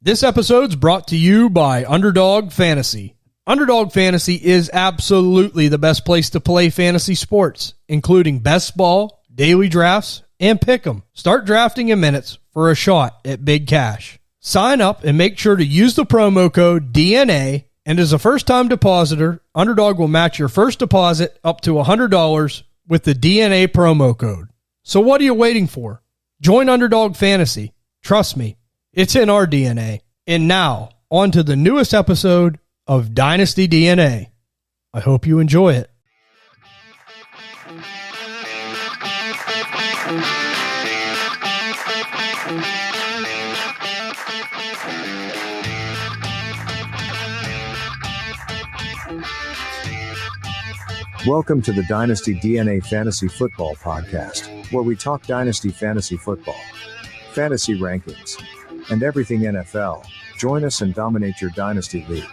This episode's brought to you by Underdog Fantasy. Underdog Fantasy is absolutely the best place to play fantasy sports, including best ball, daily drafts, and pick'em. Start drafting in minutes for a shot at big cash. Sign up and make sure to use the promo code DNA, and as a first-time depositor, Underdog will match your first deposit up to $100 with the DNA promo code. So what are you waiting for? Join Underdog Fantasy. Trust me, it's in our DNA. And now, on to the newest episode of Dynasty DNA. I hope you enjoy it. Welcome to the Dynasty DNA Fantasy Football Podcast, where we talk Dynasty Fantasy Football, fantasy rankings, and everything NFL. Join us and dominate your Dynasty League.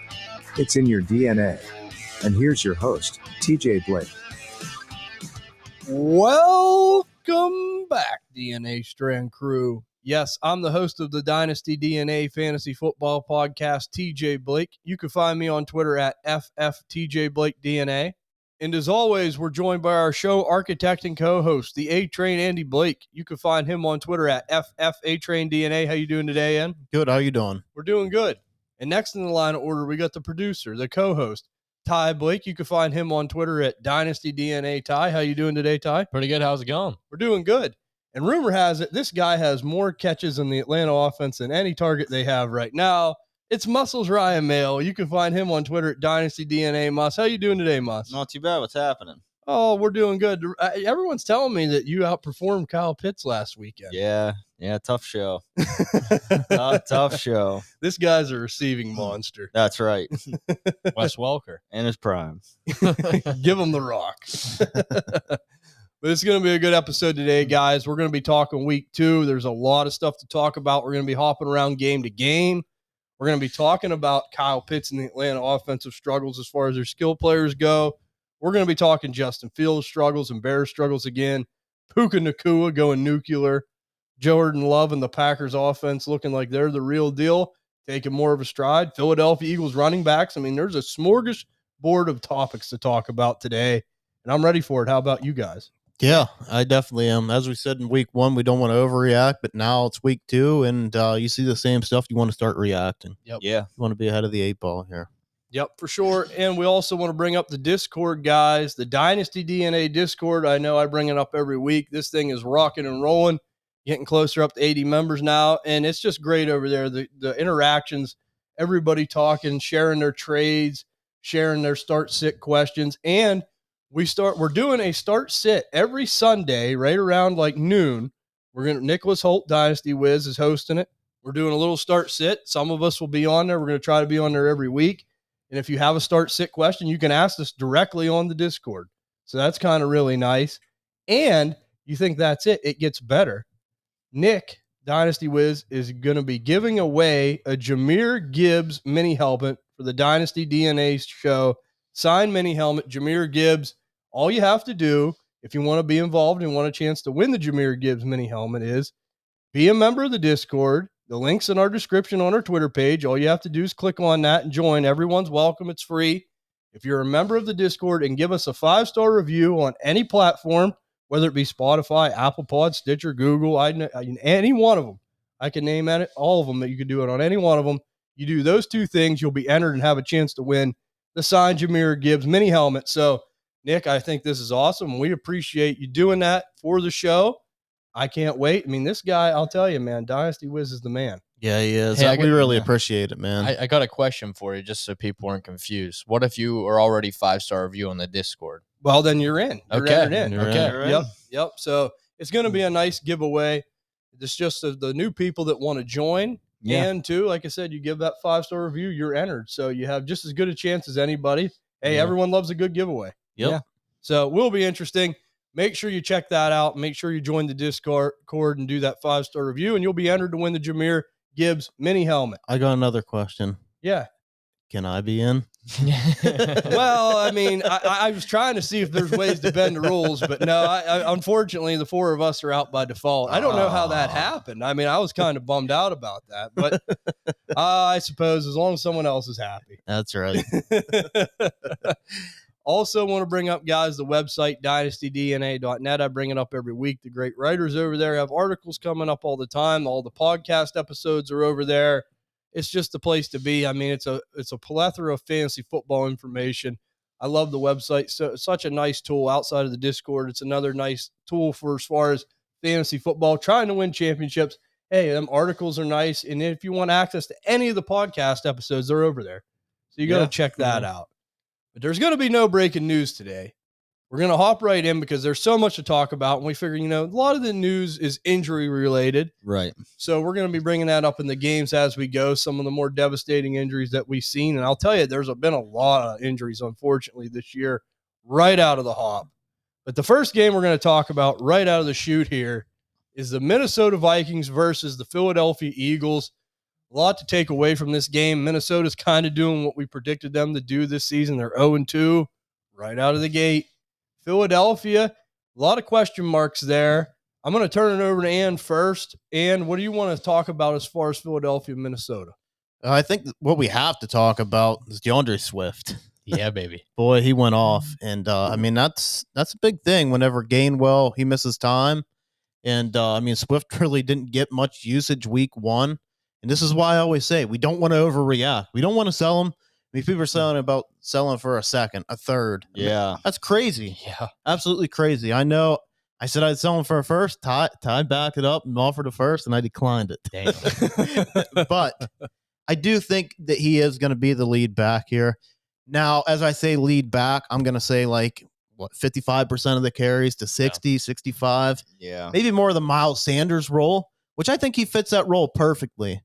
It's in your DNA. And here's your host, TJ Blake. Welcome back, DNA Strand Crew. Yes, I'm the host of the Dynasty DNA Fantasy Football Podcast, TJ Blake. You can find me on Twitter at FFTJBlakeDNA. And as always, we're joined by our show architect and co-host, the A-Train Andy Blake. You can find him on Twitter at FFATrainDNA. How you doing today, Ann? Good. How you doing? We're doing good. And next in the line of order, we got the producer, the co-host, Ty Blake. You can find him on Twitter at DynastyDNA. Ty, how you doing today, Ty? Pretty good. How's it going? We're doing good. And rumor has it, this guy has more catches in the Atlanta offense than any target they have right now. It's Muscles Ryan Mail. You can find him on Twitter at DynastyDNA. Mus, how you doing today, Mus? Not too bad. What's happening? Oh, we're doing good. Everyone's telling me that you outperformed Kyle Pitts last weekend. Yeah. Tough show. tough show. This guy's a receiving monster. That's right. Wes Welker. In his prime. Give him the rock. But it's going to be a good episode today, guys. We're going to be talking week 2. There's a lot of stuff to talk about. We're going to be hopping around game to game. We're going to be talking about Kyle Pitts and the Atlanta offensive struggles as far as their skill players go. We're going to be talking Justin Fields struggles and Bears struggles again. Puka Nacua going nuclear. Jordan Love and the Packers offense looking like they're the real deal, taking more of a stride. Philadelphia Eagles running backs. I mean, there's a smorgasbord of topics to talk about today, and I'm ready for it. How about you guys? Yeah, I definitely am. As we said in week 1, we don't want to overreact, but now it's week 2, and you see the same stuff. You want to start reacting. Yep. Yeah. You want to be ahead of the 8 ball here. Yep, for sure. And we also want to bring up the Discord, guys, the Dynasty DNA Discord. I know I bring it up every week. This thing is rocking and rolling, getting closer up to 80 members now, and it's just great over there. The interactions, everybody talking, sharing their trades, sharing their start-sit questions, and we're doing a start sit every Sunday right around like noon. Nicholas Holt, Dynasty Wiz, is hosting it. We're doing a little start sit. Some of us will be on there. We're going to try to be on there every week. And if you have a start sit question, you can ask us directly on the Discord. So that's kind of really nice. And you think that's it? It gets better. Nick, Dynasty Wiz, is going to be giving away a Jahmyr Gibbs mini helmet for the Dynasty DNA show. Signed mini helmet, Jahmyr Gibbs. All you have to do, if you want to be involved and want a chance to win the Jahmyr Gibbs mini helmet, is be a member of the Discord. The link's in our description on our Twitter page. All you have to do is click on that and join. Everyone's welcome. It's free. If you're a member of the Discord and give us a 5-star review on any platform, whether it be Spotify, Apple Pod, Stitcher, Google, any one of them, I can name all of them that you can do it on any one of them. You do those 2 things, you'll be entered and have a chance to win the signed Jahmyr Gibbs mini helmet. So, Nick, I think this is awesome. We appreciate you doing that for the show. I can't wait. I mean, this guy, I'll tell you, man, Dynasty Wiz is the man. Yeah, he is. Hey, we really appreciate it, man. I got a question for you, just so people aren't confused. What if you are already 5-star review on the Discord? Well, then you're in. You're entered in. You're in. Yep. So it's going to be a nice giveaway. It's just the new people that want to join. Yeah. And too, like I said, you give that 5-star review, you're entered. So you have just as good a chance as anybody. Hey, everyone loves a good giveaway. Yep. Yeah. So it will be interesting. Make sure you check that out. Make sure you join the Discord and do that 5-star review, and you'll be entered to win the Jahmyr Gibbs mini helmet. I got another question. Yeah. Can I be in? Well, I mean, I was trying to see if there's ways to bend the rules, but no, unfortunately, the four of us are out by default. I don't know how that happened. I mean, I was kind of bummed out about that, but I suppose as long as someone else is happy. That's right. Also want to bring up, guys, the website, dynastydna.net. I bring it up every week. The great writers over there have articles coming up all the time. All the podcast episodes are over there. It's just the place to be. I mean, it's a plethora of fantasy football information. I love the website. So it's such a nice tool outside of the Discord. It's another nice tool for as far as fantasy football, trying to win championships. Hey, them articles are nice. And if you want access to any of the podcast episodes, they're over there. So you got to check that out. But there's going to be no breaking news today. We're going to hop right in because there's so much to talk about. And we figure, a lot of the news is injury related. Right. So we're going to be bringing that up in the games as we go, some of the more devastating injuries that we've seen. And I'll tell you, there's been a lot of injuries, unfortunately, this year, right out of the hop. But the first game we're going to talk about right out of the chute here is the Minnesota Vikings versus the Philadelphia Eagles. A lot to take away from this game. Minnesota's kind of doing what we predicted them to do this season. They're 0-2 right out of the gate. Philadelphia, a lot of question marks there. I'm going to turn it over to Ann first. Ann, what do you want to talk about as far as Philadelphia, Minnesota? I think what we have to talk about is DeAndre Swift. Yeah, baby. Boy, he went off. And, I mean, that's a big thing whenever Gainwell, he misses time. And, I mean, Swift really didn't get much usage week 1. And this is why I always say we don't want to overreact. We don't want to sell him. I mean, people are selling for a second, a third. Yeah. I mean, that's crazy. Yeah. Absolutely crazy. I know. I said I'd sell him for a first. Ty backed it up and offered a first, and I declined it. Damn. But I do think that he is going to be the lead back here. Now, as I say lead back, I'm going to say 55% of the carries to 60, 65. Yeah. Maybe more of the Miles Sanders role, which I think he fits that role perfectly.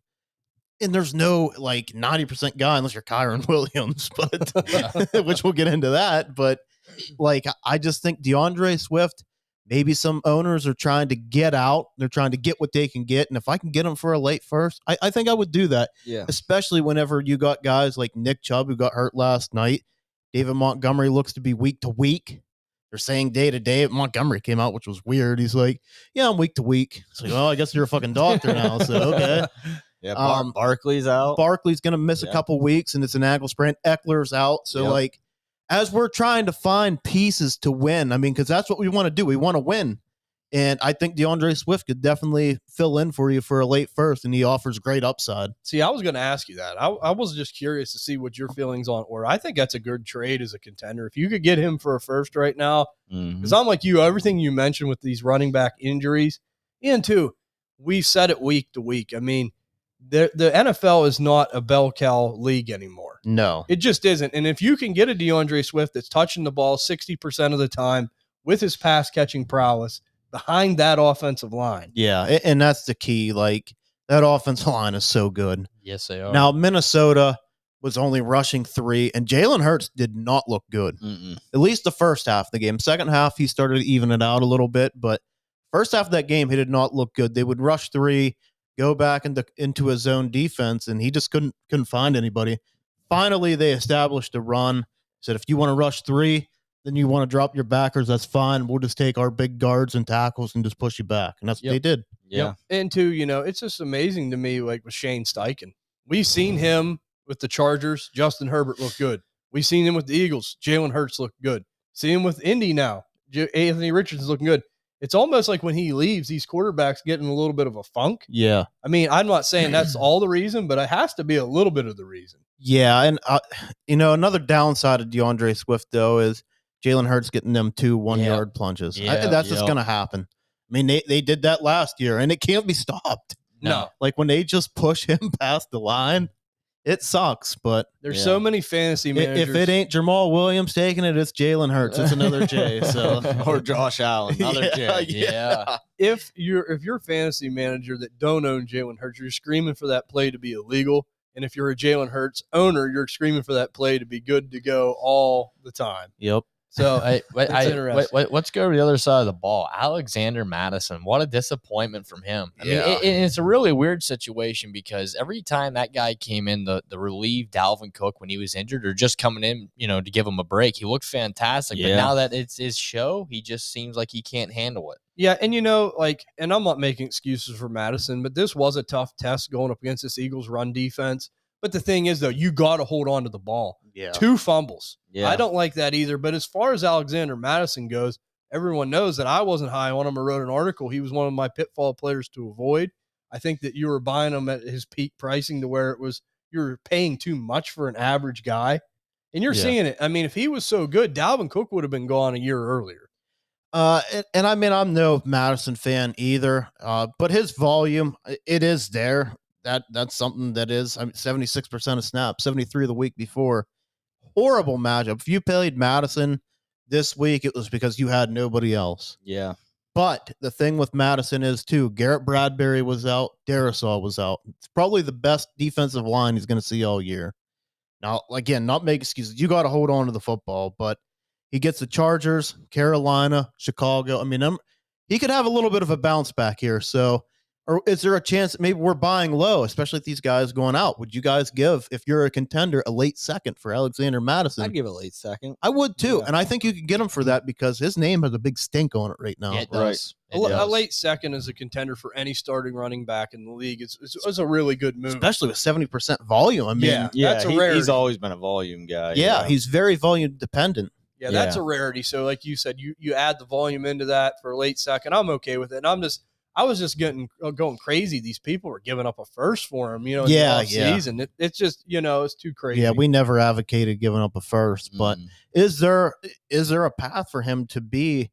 And there's no 90% guy unless you're Kyron Williams, but which we'll get into that. But I just think DeAndre Swift, maybe some owners are trying to get out. They're trying to get what they can get. And if I can get him for a late first, I think I would do that. Yeah. Especially whenever you got guys like Nick Chubb, who got hurt last night. David Montgomery looks to be week to week. They're saying day to day. Montgomery came out, which was weird. He's like, yeah, I'm week to week. It's like, well, I guess you're a fucking doctor now. So, okay. Yeah, Barkley's out. Barkley's going to miss a couple weeks, and it's an ankle sprain. Eckler's out. So, as we're trying to find pieces to win, I mean, because that's what we want to do. We want to win. And I think DeAndre Swift could definitely fill in for you for a late first, and he offers great upside. See, I was going to ask you that. I was just curious to see what your feelings on were. I think that's a good trade as a contender. If you could get him for a first right now, because I'm like you, everything you mentioned with these running back injuries, and too, we've said it week to week. I mean, the NFL is not a bell cow league anymore. No. It just isn't. And if you can get a DeAndre Swift that's touching the ball 60% of the time with his pass catching prowess behind that offensive line. Yeah, and that's the key. That offensive line is so good. Yes, they are. Now, Minnesota was only rushing 3, and Jalen Hurts did not look good. At least the first half of the game. Second half, he started to even it out a little bit, but first half of that game, he did not look good. They would rush 3, go back into a zone defense, and he just couldn't find anybody. Finally, they established a run. Said, if you want to rush 3, then you want to drop your backers, that's fine. We'll just take our big guards and tackles and just push you back. And that's what they did. Yeah. Yep. And two, it's just amazing to me, with Shane Steichen. We've seen him with the Chargers. Justin Herbert looked good. We've seen him with the Eagles. Jalen Hurts looked good. See him with Indy now. Anthony Richardson's looking good. It's almost like when he leaves, these quarterbacks get in a little bit of a funk. Yeah. I mean, I'm not saying that's all the reason, but it has to be a little bit of the reason. Yeah, and another downside of DeAndre Swift, though, is Jalen Hurts getting them 2 1-yard plunges. Yeah, That's just going to happen. I mean, they did that last year, and it can't be stopped. No. When they just push him past the line, it sucks. But there's so many fantasy managers. If it ain't Jamal Williams taking it, it's Jalen Hurts. It's another J. So Or Josh Allen, another J. Yeah. If you're a fantasy manager that don't own Jalen Hurts, you're screaming for that play to be illegal. And if you're a Jalen Hurts owner, you're screaming for that play to be good to go all the time. Yep. So it's interesting. let's go to the other side of the ball. Alexander Madison, what a disappointment from him. I mean, Yeah. it's a really weird situation because every time that guy came in, the relieve Dalvin Cook when he was injured or just coming in, to give him a break, he looked fantastic. But now that it's his show, he just seems like he can't handle it. Yeah, and and I'm not making excuses for Madison, but this was a tough test going up against this Eagles run defense. But the thing is, though, you got to hold on to the ball. Yeah. 2 fumbles. Yeah. I don't like that either. But as far as Alexander Madison goes, everyone knows that I wasn't high on him. I wrote an article. He was one of my pitfall players to avoid. I think that you were buying him at his peak pricing to where you were paying too much for an average guy. And you're seeing it. I mean, if he was so good, Dalvin Cook would have been gone a year earlier. And I mean, I'm no Madison fan either, but his volume, it is there. That's something that is, 76% of snaps, 73 the week before. Horrible matchup. If you played Madison this week, it was because you had nobody else. Yeah. But the thing with Madison is, too, Garrett Bradbury was out. Darisaw was out. It's probably the best defensive line he's going to see all year. Now, again, not make excuses. You got to hold on to the football, but he gets the Chargers, Carolina, Chicago. I mean, he could have a little bit of a bounce back here. So, or is there a chance that maybe we're buying low, especially if these guys going out? Would you guys give, if you're a contender, a late second for Alexander Madison? I'd give a late second. I would too. Yeah. And I think you can get him for that because his name has a big stink on it right now. Yeah, it does. It A does. late second as a contender for any starting running back in the league is a really good move. Especially with 70% volume. I mean, That's a rarity. He's always been a volume guy. yeah, he's very volume dependent. Yeah, that's a rarity. So like you said, you add the volume into that for a late second. I'm okay with it. And I was just going crazy. These people were giving up a first for him, in the off season. It's just, it's too crazy. Yeah, we never advocated giving up a first, but is there a path for him to be,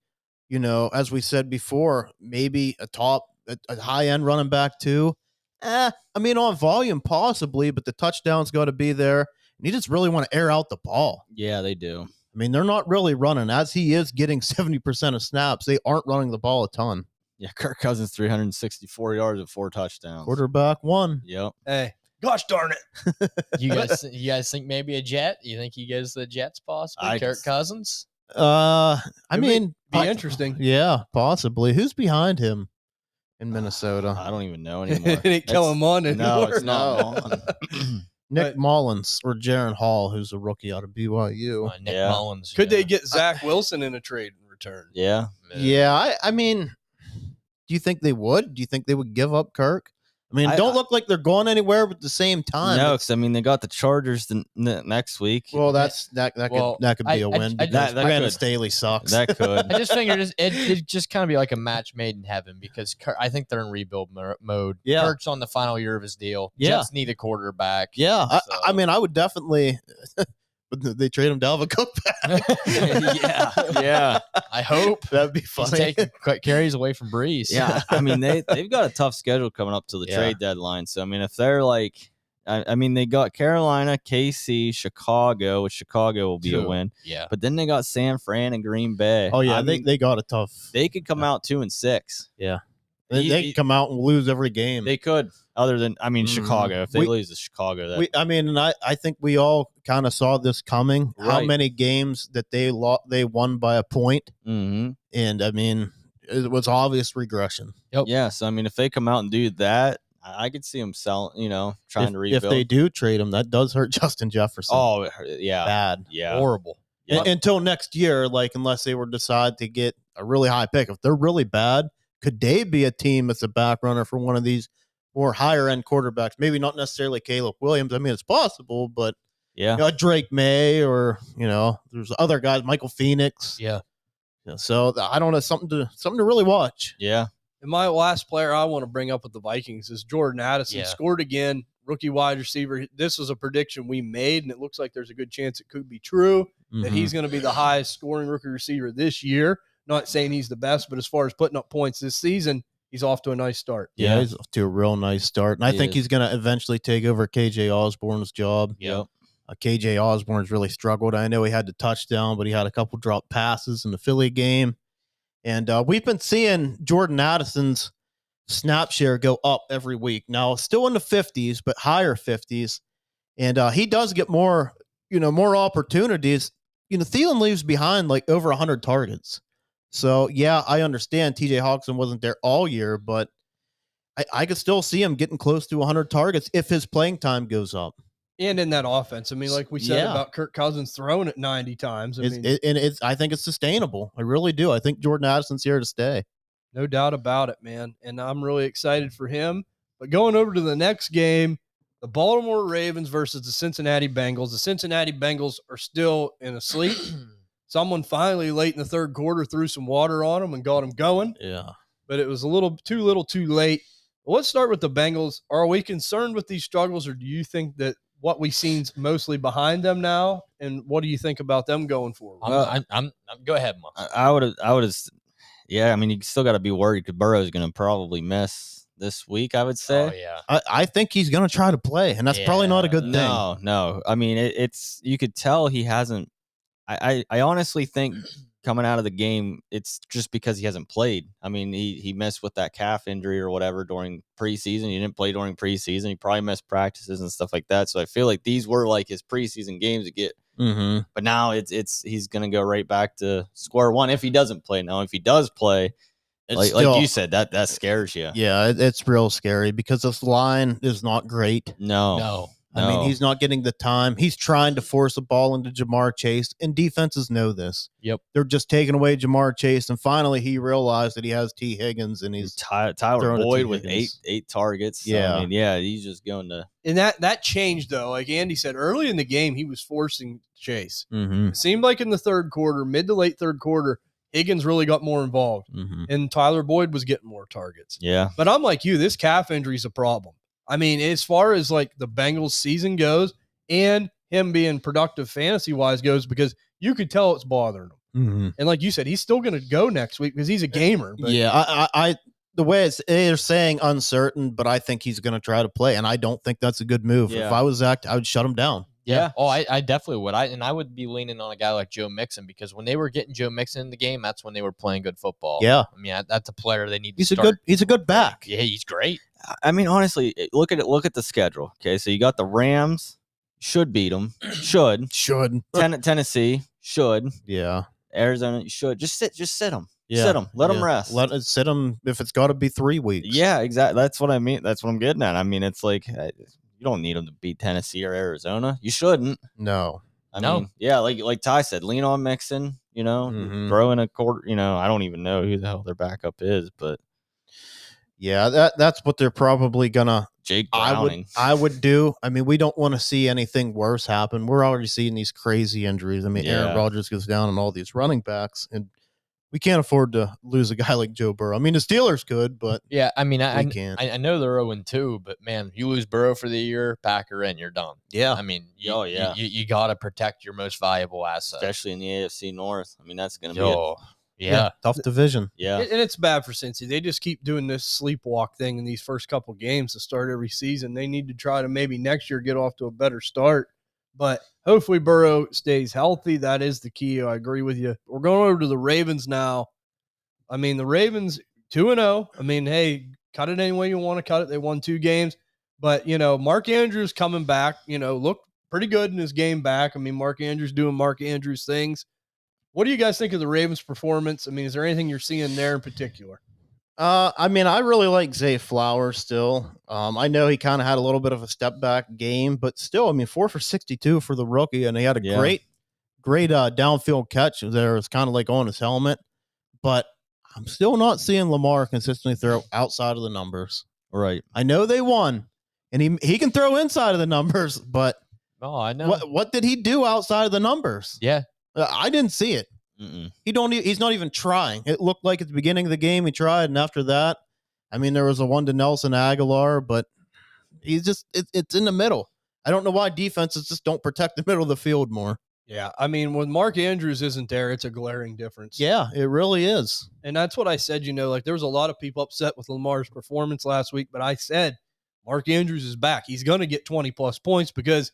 as we said before, maybe a high end running back too? I mean, on volume possibly, but the touchdown's got to be there. And you just really want to air out the ball. Yeah, they do. I mean, they're not really running. As he is getting 70% of snaps, they aren't running the ball a ton. Yeah, Kirk Cousins 364 yards with 4 touchdowns. Quarterback 1. Yep. Hey, gosh darn it. You guys think maybe a Jet? You think he gets the Jets possibly? Kirk Cousins? I mean, Be interesting. Yeah, possibly. Who's behind him in Minnesota? I don't even know anymore. It ain't Kellen Mond No, anymore. it's not. Nick Mullins or Jaron Hall, who's a rookie out of BYU. Nick Yeah. Mullins. Could they get Zach Wilson in a trade in return? Yeah. Yeah, I mean, do you think they would? Do you think they would give up Kirk? I mean, don't look like they're going anywhere at the same time. No, because they got the Chargers next week. Well, that could be a win. Because Brandon Staley sucks. That could. I just figured it just kind of be like a match made in heaven because I think they're in rebuild mode. Yeah. Kirk's on the final year of his deal. Yeah. Jets need a quarterback. Yeah, So- I mean, I would definitely. But they trade him Dalvin Cook back. Yeah. I hope That'd be he's funny. taking carries away from Breeze. Yeah. I mean, they've got a tough schedule coming up to the trade deadline. So, I mean, if they're like, they got Carolina, KC, Chicago, which Chicago will be a win. Yeah. But then they got San Fran and Green Bay. Oh, yeah, I mean, they got a tough. they could come out 2-6. Yeah. They can come out and lose every game. They could, other than, Chicago. If they lose to Chicago, I think we all kind of saw this coming. How Right. many games that they won by a point, mm-hmm. and I mean, it was obvious regression. Yep. Yeah. So, if they come out and do that, I could see them selling, trying to rebuild. If they do trade him, that does hurt Justin Jefferson. Oh, yeah. bad. Yeah. Horrible. Yeah. Until next year, unless they were decide to get a really high pick. If they're really bad, could they be a team that's a back runner for one of these more higher end quarterbacks? Maybe not necessarily Caleb Williams. I mean, it's possible, but Yeah. Drake May or there's other guys, Michael Phoenix. Yeah. So I don't know, something to really watch. Yeah. And my last player I want to bring up with the Vikings is Jordan Addison. Yeah. Scored again, rookie wide receiver. This was a prediction we made, and it looks like there's a good chance it could be true that he's going to be the highest scoring rookie receiver this year. Not saying he's the best, but as far as putting up points this season, he's off to a nice start. Yeah, he's off to a real nice start. And I think he's going to eventually take over KJ Osborne's job. Yep. KJ Osborne's really struggled. I know he had the touchdown, but he had a couple drop passes in the Philly game. And we've been seeing Jordan Addison's snap share go up every week. Now, still in the 50s, but higher 50s. And he does get more opportunities. Thielen leaves behind like over 100 targets. So, yeah, I understand TJ Hawkinson wasn't there all year, but I could still see him getting close to 100 targets if his playing time goes up. And in that offense, I mean, like we said about Kirk Cousins throwing it 90 times. I think it's sustainable. I really do. I think Jordan Addison's here to stay. No doubt about it, man. And I'm really excited for him. But going over to the next game, the Baltimore Ravens versus the Cincinnati Bengals. The Cincinnati Bengals are still in a sleep. Someone finally late in the third quarter threw some water on them and got them going. Yeah. But it was a little too late. But let's start with the Bengals. Are we concerned with these struggles, or do you think that what we've seen's mostly behind them now? And what do you think about them going forward? I'm go ahead, Mom. I would have. Yeah, I mean, you still got to be worried because Burrow's going to probably miss this week, I would say. Oh, yeah. I think he's going to try to play, and that's probably not a good thing. No. I mean, it's you could tell he hasn't. I honestly think coming out of the game, it's just because he hasn't played. I mean, he missed with that calf injury or whatever during preseason. He didn't play during preseason. He probably missed practices and stuff like that. So I feel like these were like his preseason games to get. Mm-hmm. But now he's going to go right back to square one if he doesn't play. Now, if he does play, like you said, that scares you. Yeah, it's real scary because this line is not great. No. I mean, he's not getting the time. He's trying to force a ball into Jahmyr Chase, and defenses know this. Yep. They're just taking away Jahmyr Chase, and finally he realized that he has T. Higgins, and he's Tyler Boyd with eight targets. So, yeah. I mean, he's just going to. And that changed, though. Like Andy said, early in the game, he was forcing Chase. Mm-hmm. It seemed like in the third quarter, mid to late third quarter, Higgins really got more involved, and Tyler Boyd was getting more targets. Yeah. But I'm like you, this calf injury is a problem. I mean, as far as like the Bengals season goes and him being productive fantasy-wise goes, because you could tell it's bothering him. Mm-hmm. And like you said, he's still going to go next week because he's a gamer. But yeah, I the way they're saying uncertain, but I think he's going to try to play, and I don't think that's a good move. Yeah. If I was Zach, I would shut him down. Yeah. Oh, I definitely would. I would be leaning on a guy like Joe Mixon because when they were getting Joe Mixon in the game, that's when they were playing good football. Yeah. I mean, that's a player they need to He's start. He's a good back. Yeah, he's great. I mean, honestly, look at the schedule. Okay, so you got the Rams, should beat them, should Tennessee, should Arizona, should just sit them, sit them, let them rest, sit them if it's got to be 3 weeks. Yeah, exactly. That's what I mean. That's what I'm getting at. I mean, it's like you don't need them to beat Tennessee or Arizona. You shouldn't. No. I mean, yeah, like Ty said, lean on Mixon. Throw in a quarter. I don't even know who the hell their backup is, but. Yeah, that's what they're probably gonna. Jake Browning. I would do. I mean, we don't want to see anything worse happen. We're already seeing these crazy injuries. I mean, Aaron Rodgers goes down and all these running backs, and we can't afford to lose a guy like Joe Burrow. I mean, the Steelers could, but yeah, I mean, I can't. I know they're 0-2, but man, you lose Burrow for the year, Packer in, you're done. Yeah, I mean, you got to protect your most valuable asset, especially in the AFC North. I mean, that's going to be. Yeah, tough division. Yeah, and it's bad for Cincy. They just keep doing this sleepwalk thing in these first couple games to start every season. They need to try to maybe next year get off to a better start. But hopefully Burrow stays healthy. That is the key. I agree with you. We're going over to the Ravens now. I mean, the Ravens 2-0. I mean, hey, cut it any way you want to cut it. They won 2 games. But, Mark Andrews coming back, looked pretty good in his game back. I mean, Mark Andrews doing Mark Andrews things. What do you guys think of the Ravens' performance? I mean, is there anything you're seeing there in particular? I mean, I really like Zay Flowers still. I know he kind of had a little bit of a step back game, but still, I mean, 4 for 62 for the rookie, and he had a great downfield catch there. It's kind of like on his helmet, but I'm still not seeing Lamar consistently throw outside of the numbers. Right. I know they won, and he can throw inside of the numbers, but I know what did he do outside of the numbers? Yeah. I didn't see it. Mm-mm. He's not even trying. It looked like at the beginning of the game he tried, and after that, I mean, there was a one to Nelson Aguilar, but he's just it's in the middle. I don't know why defenses just don't protect the middle of the field more. Yeah, I mean, when Mark Andrews isn't there, it's a glaring difference. Yeah, it really is. And that's what I said, like there was a lot of people upset with Lamar's performance last week, but I said Mark Andrews is back. He's going to get 20-plus points because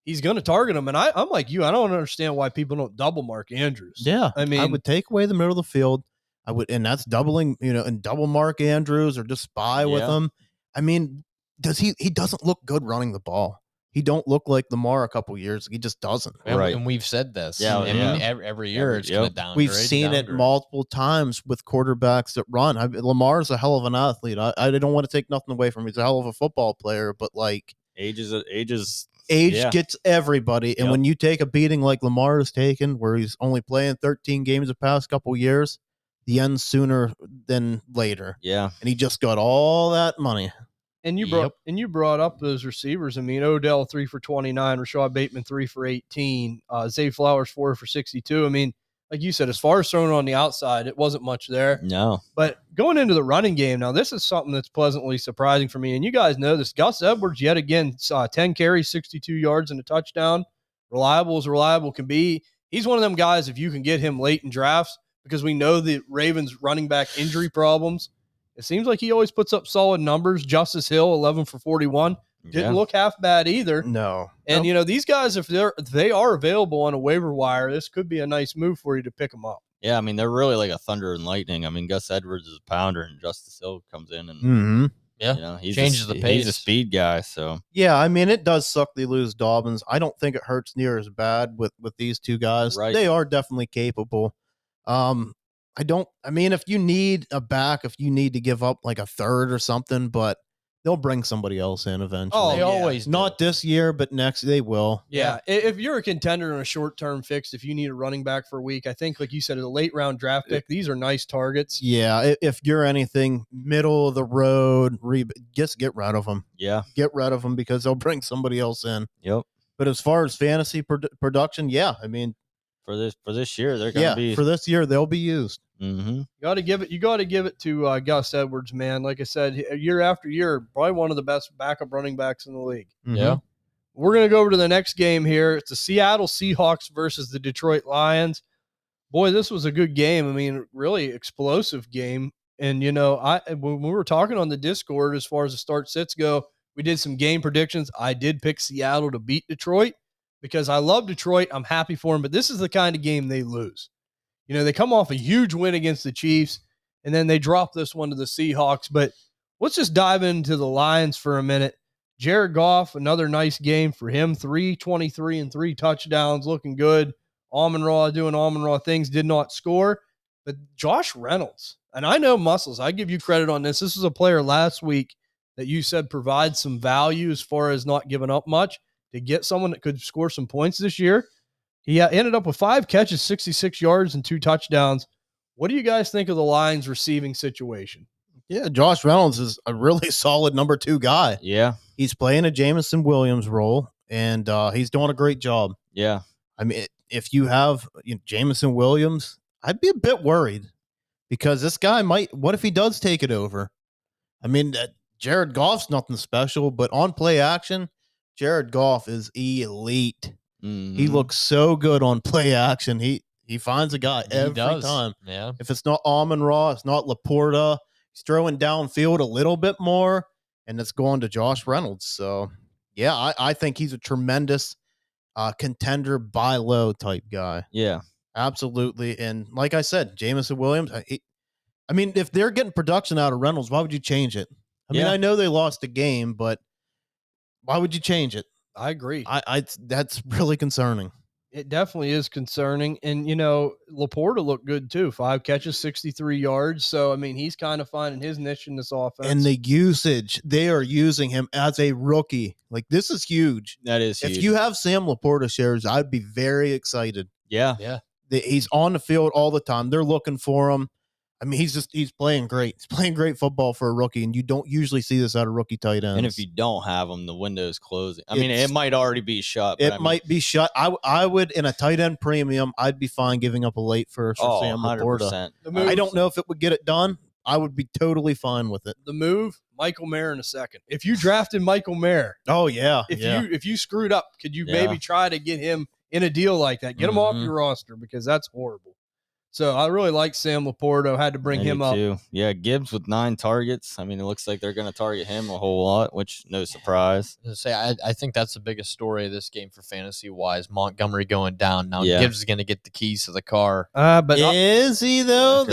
he's going to target him. And I'm like you. I don't understand why people don't double Mark Andrews. Yeah. I mean, I would take away the middle of the field. I would, and that's doubling, and double Mark Andrews or just spy with him. I mean, he doesn't look good running the ball. he don't look like Lamar a couple years. He just doesn't. Right. And we've said this. Yeah, I yeah. mean, every year it's going to downgrade. We've seen it multiple times with quarterbacks that run. Lamar's a hell of an athlete. I don't want to take nothing away from him. He's a hell of a football player, but like age yeah. Gets everybody. And when you take a beating like Lamar has taken, where he's only playing 13 games the past couple years, the end sooner than later. Yeah. And he just got all that money. And you brought up those receivers. I mean, Odell 3 for 29, Rashad Bateman 3 for 18, Zay Flowers 4 for 62. I mean, like you said, as far as throwing on the outside, it wasn't much there. No. But going into the running game, now this is something that's pleasantly surprising for me. And you guys know this. Gus Edwards, yet again, 10 carries, 62 yards, and a touchdown. Reliable as reliable can be. He's one of them guys, if you can get him late in drafts, because we know the Ravens running back injury problems. It seems like he always puts up solid numbers. Justice Hill, 11 for 41. Didn't look half bad either. No. And, these guys, if they are available on a waiver wire, this could be a nice move for you to pick them up. Yeah, I mean, they're really like a thunder and lightning. I mean, Gus Edwards is a pounder, and Justice Hill comes in and, he changes the pace. He's a speed guy, so. Yeah, I mean, it does suck they lose Dobbins. I don't think it hurts near as bad with these two guys. Right. They are definitely capable. If you need a back, if you need to give up like a third or something, but they'll bring somebody else in eventually. Oh, They always do. Not this year, but next they will. Yeah. If you're a contender in a short-term fix, if you need a running back for a week, I think, like you said, a late-round draft pick, these are nice targets. Yeah, if you're anything middle of the road, just get rid of them. Yeah. Get rid of them because they'll bring somebody else in. Yep. But as far as fantasy production, yeah, I mean, For this year, they're going to be. For this year, they'll be used. Mm-hmm. You got to give it to Gus Edwards, man. Like I said, year after year, probably one of the best backup running backs in the league. Mm-hmm. Yeah. We're going to go over to the next game here. It's the Seattle Seahawks versus the Detroit Lions. Boy, this was a good game. I mean, really explosive game. And, when we were talking on the Discord, as far as the start sits go, we did some game predictions. I did pick Seattle to beat Detroit because I love Detroit. I'm happy for them, but this is the kind of game they lose. They come off a huge win against the Chiefs, and then they drop this one to the Seahawks. But let's just dive into the Lions for a minute. Jared Goff, another nice game for him, 323 and 3 touchdowns, looking good. Amon-Ra doing Amon-Ra things, did not score. But Josh Reynolds, and I know Muscles, I give you credit on this. This was a player last week that you said provides some value as far as not giving up much to get someone that could score some points this year. He ended up with 5 catches, 66 yards, and 2 touchdowns. What do you guys think of the Lions' receiving situation? Yeah, Josh Reynolds is a really solid number 2 guy. Yeah. He's playing a Jameson Williams role, and he's doing a great job. Yeah. I mean, if you have Jameson Williams, I'd be a bit worried because this guy what if he does take it over? I mean, Jared Goff's nothing special, but on play action, Jared Goff is elite. Mm-hmm. He looks so good on play action. He finds a guy every time. Yeah. If it's not Amon-Ra, it's not Laporta. He's throwing downfield a little bit more, and it's going to Josh Reynolds. So, yeah, I think he's a tremendous contender buy low type guy. Yeah. Absolutely. And like I said, Jameson Williams, I mean, if they're getting production out of Reynolds, why would you change it? I mean, I know they lost a game, but why would you change it? I agree. That's really concerning. It definitely is concerning. And, Laporta looked good too. 5 catches, 63 yards. So, I mean, he's kind of finding his niche in this offense. And the usage, they are using him as a rookie. Like, this is huge. That is huge. If you have Sam Laporta shares, I'd be very excited. Yeah. Yeah. He's on the field all the time. They're looking for him. I mean, he's playing great. He's playing great football for a rookie, and you don't usually see this out of rookie tight ends. And if you don't have them, the window is closing. I mean, it might already be shut. It might be shut. I would, in a tight end premium, I'd be fine giving up a late first for Sam Laporta. 100%. I don't know if it would get it done. I would be totally fine with it. The move, Michael Mayer in a second. If you drafted Michael Mayer, oh yeah, if you screwed up, could you maybe try to get him in a deal like that? Get him off your roster because that's horrible. So I really like Sam Laporta. Had to bring him up. Too. Yeah, Gibbs with 9 targets. I mean, it looks like they're going to target him a whole lot, which no surprise. I think that's the biggest story of this game for fantasy wise. Montgomery going down now. Yeah. Gibbs is going to get the keys to the car. But is he though?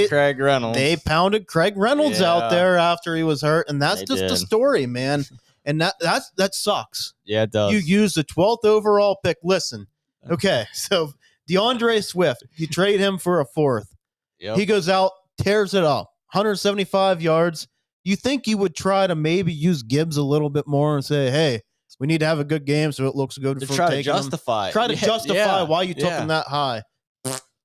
Craig Reynolds. They pounded Craig Reynolds out there after he was hurt, and that's just the story, man. And that sucks. Yeah, it does. You use the 12th overall pick. Listen, okay, so DeAndre Swift, you trade him for a 4th. Yep. He goes out, tears it up, 175 yards. You think you would try to maybe use Gibbs a little bit more and say, hey, we need to have a good game so it looks good to for try to taking him. justify. Try to justify why you took him that high.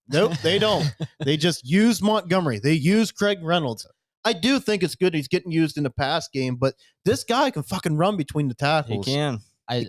Nope, they don't. They just use Montgomery. They use Craig Reynolds. I do think it's good he's getting used in the pass game, but this guy can fucking run between the tackles. He can. I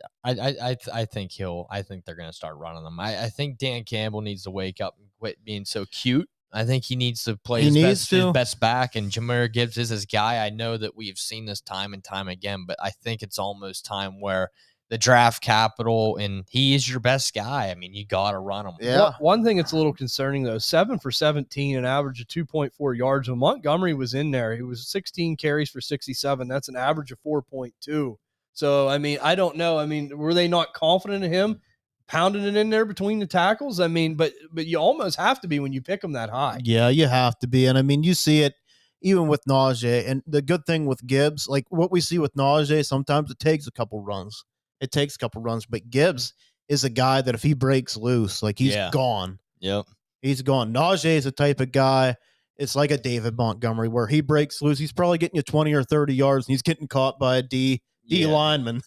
think I think they're gonna start running them. I think Dan Campbell needs to wake up and quit being so cute. I think he needs to play his best back, and Jahmyr Gibbs is his guy. I know that we've seen this time and time again, but I think it's almost time where the draft capital, and he is your best guy. I mean, you got to run him. Yeah. One thing that's a little concerning, though, 7 for 17, an average of 2.4 yards. When Montgomery was in there, he was 16 carries for 67. That's an average of 4.2. So, I mean, I don't know. I mean, were they not confident in him pounding it in there between the tackles? I mean, but you almost have to be when you pick him that high. Yeah, you have to be. And I mean, you see it even with Najee. And the good thing with Gibbs, like what we see with Najee, sometimes it takes a couple runs. But Gibbs is a guy that if he breaks loose, like he's gone. Yep. He's gone. Najee is the type of guy, it's like a David Montgomery where he breaks loose. He's probably getting you 20 or 30 yards and he's getting caught by a D lineman.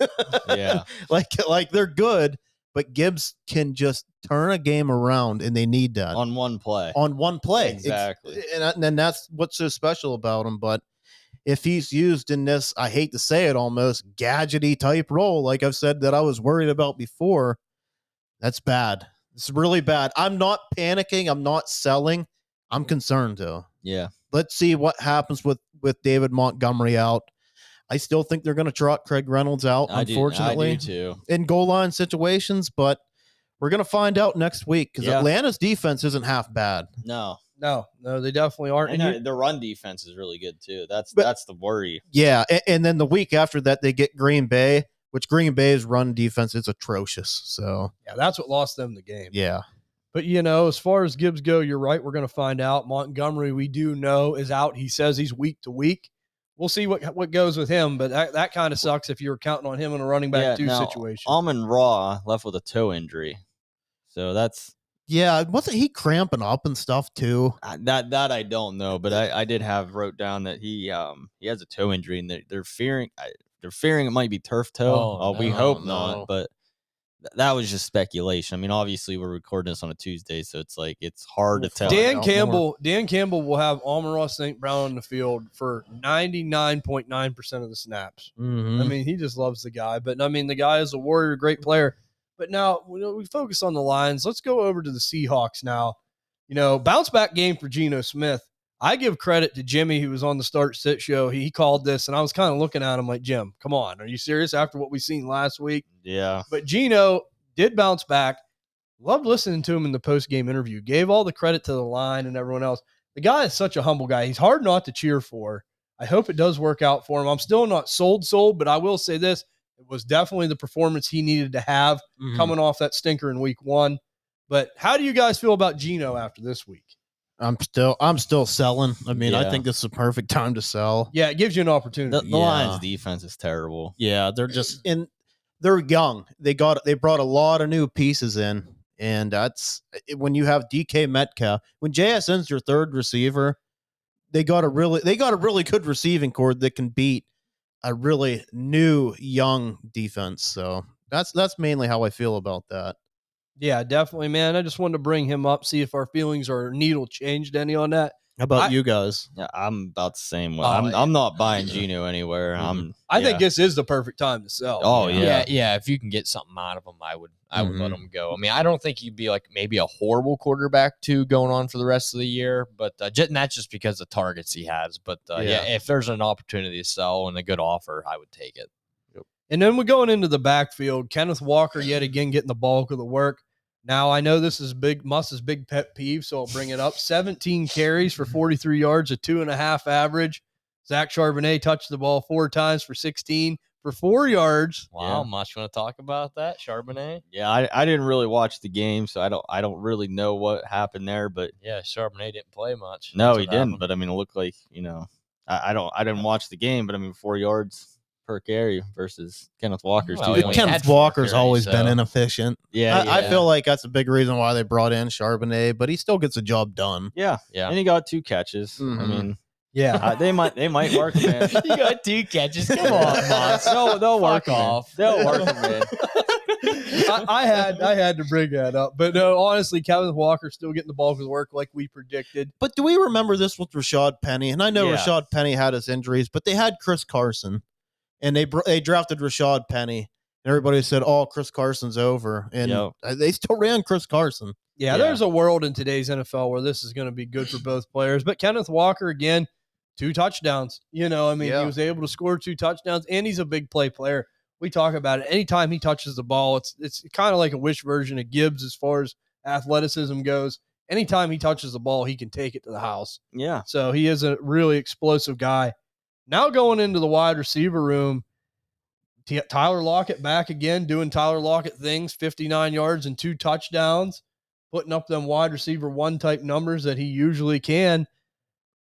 Yeah. Like they're good, but Gibbs can just turn a game around and they need that. On one play. Exactly. And that's what's so special about him. But if he's used in this, I hate to say it, almost gadgety type role, like I've said that I was worried about before, that's bad. It's really bad. I'm not panicking. I'm not selling. I'm concerned, though. Yeah. Let's see what happens with David Montgomery out. I still think they're going to trot Craig Reynolds out, unfortunately. I do too. In goal line situations, but we're going to find out next week because Atlanta's defense isn't half bad. No, they definitely aren't. And the run defense is really good too. That's the worry. Yeah, and then the week after that, they get Green Bay, which Green Bay's run defense is atrocious. So yeah, that's what lost them the game. Yeah. But, as far as Gibbs go, you're right. We're going to find out. Montgomery, we do know, is out. He says he's week to week. We'll see what goes with him, but that kind of sucks if you're counting on him in a running back situation. Amon-Ra left with a toe injury. So that's... Yeah, wasn't he cramping up and stuff too? That I don't know, but I did wrote down that he has a toe injury and they're fearing it might be turf toe. We hope not, but that was just speculation. I mean, obviously we're recording this on a Tuesday, so it's hard to tell. Dan Campbell will have Amon-Ra St. Brown on the field for 99.9% of the snaps. Mm-hmm. I mean, he just loves the guy, but I mean, the guy is a warrior, great player. But now we focus on the Lions. Let's go over to the Seahawks now. Bounce back game for Geno Smith. I give credit to Jimmy, who was on the start-sit show. He called this, and I was kind of looking at him like, Jim, come on. Are you serious after what we seen last week? Yeah. But Geno did bounce back. Loved listening to him in the post-game interview. Gave all the credit to the line and everyone else. The guy is such a humble guy. He's hard not to cheer for. I hope it does work out for him. I'm still not sold, but I will say this. It was definitely the performance he needed to have coming off that stinker in week 1. But how do you guys feel about Geno after this week? I'm still selling. I mean, I think this is a perfect time to sell. Yeah, it gives you an opportunity. The Lions defense is terrible. Yeah, they're just they're young. They brought a lot of new pieces in, and that's when you have DK Metcalf. When JSN's your third receiver, they got a really good receiving core that can beat a really new young defense. So that's mainly how I feel about that. Yeah, definitely, man. I just wanted to bring him up, see if our feelings or needle changed any on that. How about you guys? Yeah, I'm about the same way. I'm not buying Geno anywhere. I think this is the perfect time to sell. Oh yeah. If you can get something out of him, I would let him go. I mean, I don't think he'd be like maybe a horrible quarterback going on for the rest of the year, but that's just because of targets he has. But if there's an opportunity to sell and a good offer, I would take it. Yep. And then we're going into the backfield. Kenneth Walker yet again getting the bulk of the work. Now, I know this is Muss's big pet peeve, so I'll bring it up. 17 carries for 43 yards, a 2.5 average. Zach Charbonnet touched the ball 4 times for 16 for 4 yards. Wow, much want to talk about that, Charbonnet? Yeah, I didn't really watch the game, so I don't really know what happened there. But yeah, Charbonnet didn't play much. No, he didn't. But I mean, it looked like I didn't watch the game, but I mean, 4 yards. per carry versus Kenneth Walker's Well, two. he only Kenneth had 4 Walker's always carries, been so- inefficient. Yeah, I feel like that's a big reason why they brought in Charbonnet, but he still gets the job done. yeah, Yeah. and he got 2 catches. I Mhm. mean, Yeah. they might work him in. You got 2 catches. Come on, Moss. They'll work Fuck him in. off. They'll work him in. I had to bring that up. But no, honestly, Kevin Walker still getting the bulk of the work like we predicted. But do we remember this with Rashad Penny? And I know Yeah. Rashad Penny had his injuries, but they had Chris Carson, and they drafted Rashad Penny, and everybody said, "Oh, Chris Carson's over," and Yep. they still ran Chris Carson. Yeah, Yeah. there's a world in today's NFL where this is going to be good for both players. But Kenneth Walker, again, 2 touchdowns. You know, I mean, Yeah. he was able to score 2 touchdowns, and he's a big play player. We talk about it. Anytime he touches the ball, it's kind of like a wish version of Gibbs as far as athleticism goes. Anytime he touches the ball, he can take it to the house. Yeah. So he is a really explosive guy. Now going into the wide receiver room, Tyler Lockett back again, doing Tyler Lockett things, 59 yards and 2 touchdowns, putting up them wide receiver 1 type numbers that he usually can.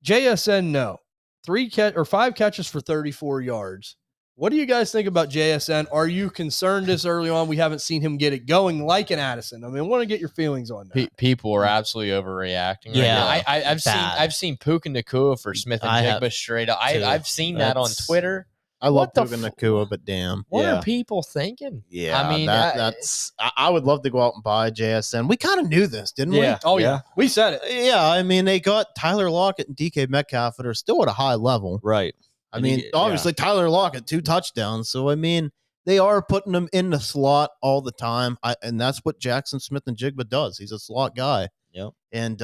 JSN, no. 5 catches for 34 yards. What do you guys think about JSN? Are you concerned this early on? We haven't seen him get it going like an Addison. I mean, I want to get your feelings on that. People are absolutely overreacting. Yeah, right now. I've seen Puka Nacua for Smith and I have Jigba straight up. too. I've seen that on That's- Twitter. I love What the Puka Nacua, but damn. What Yeah. are people thinking? Yeah, I mean, that's. I would love to go out and buy JSN. We kind of knew this, didn't Yeah. Oh, yeah. We said it. we? Yeah, I mean, they got Tyler Lockett and DK Metcalf that are still at a high level. Right. I And mean, he- obviously Tyler Lockett 2 touchdowns. So I mean, they are putting him in the slot all the time, and that's what Jackson Smith and Jigba does. He's a slot guy. Yep. And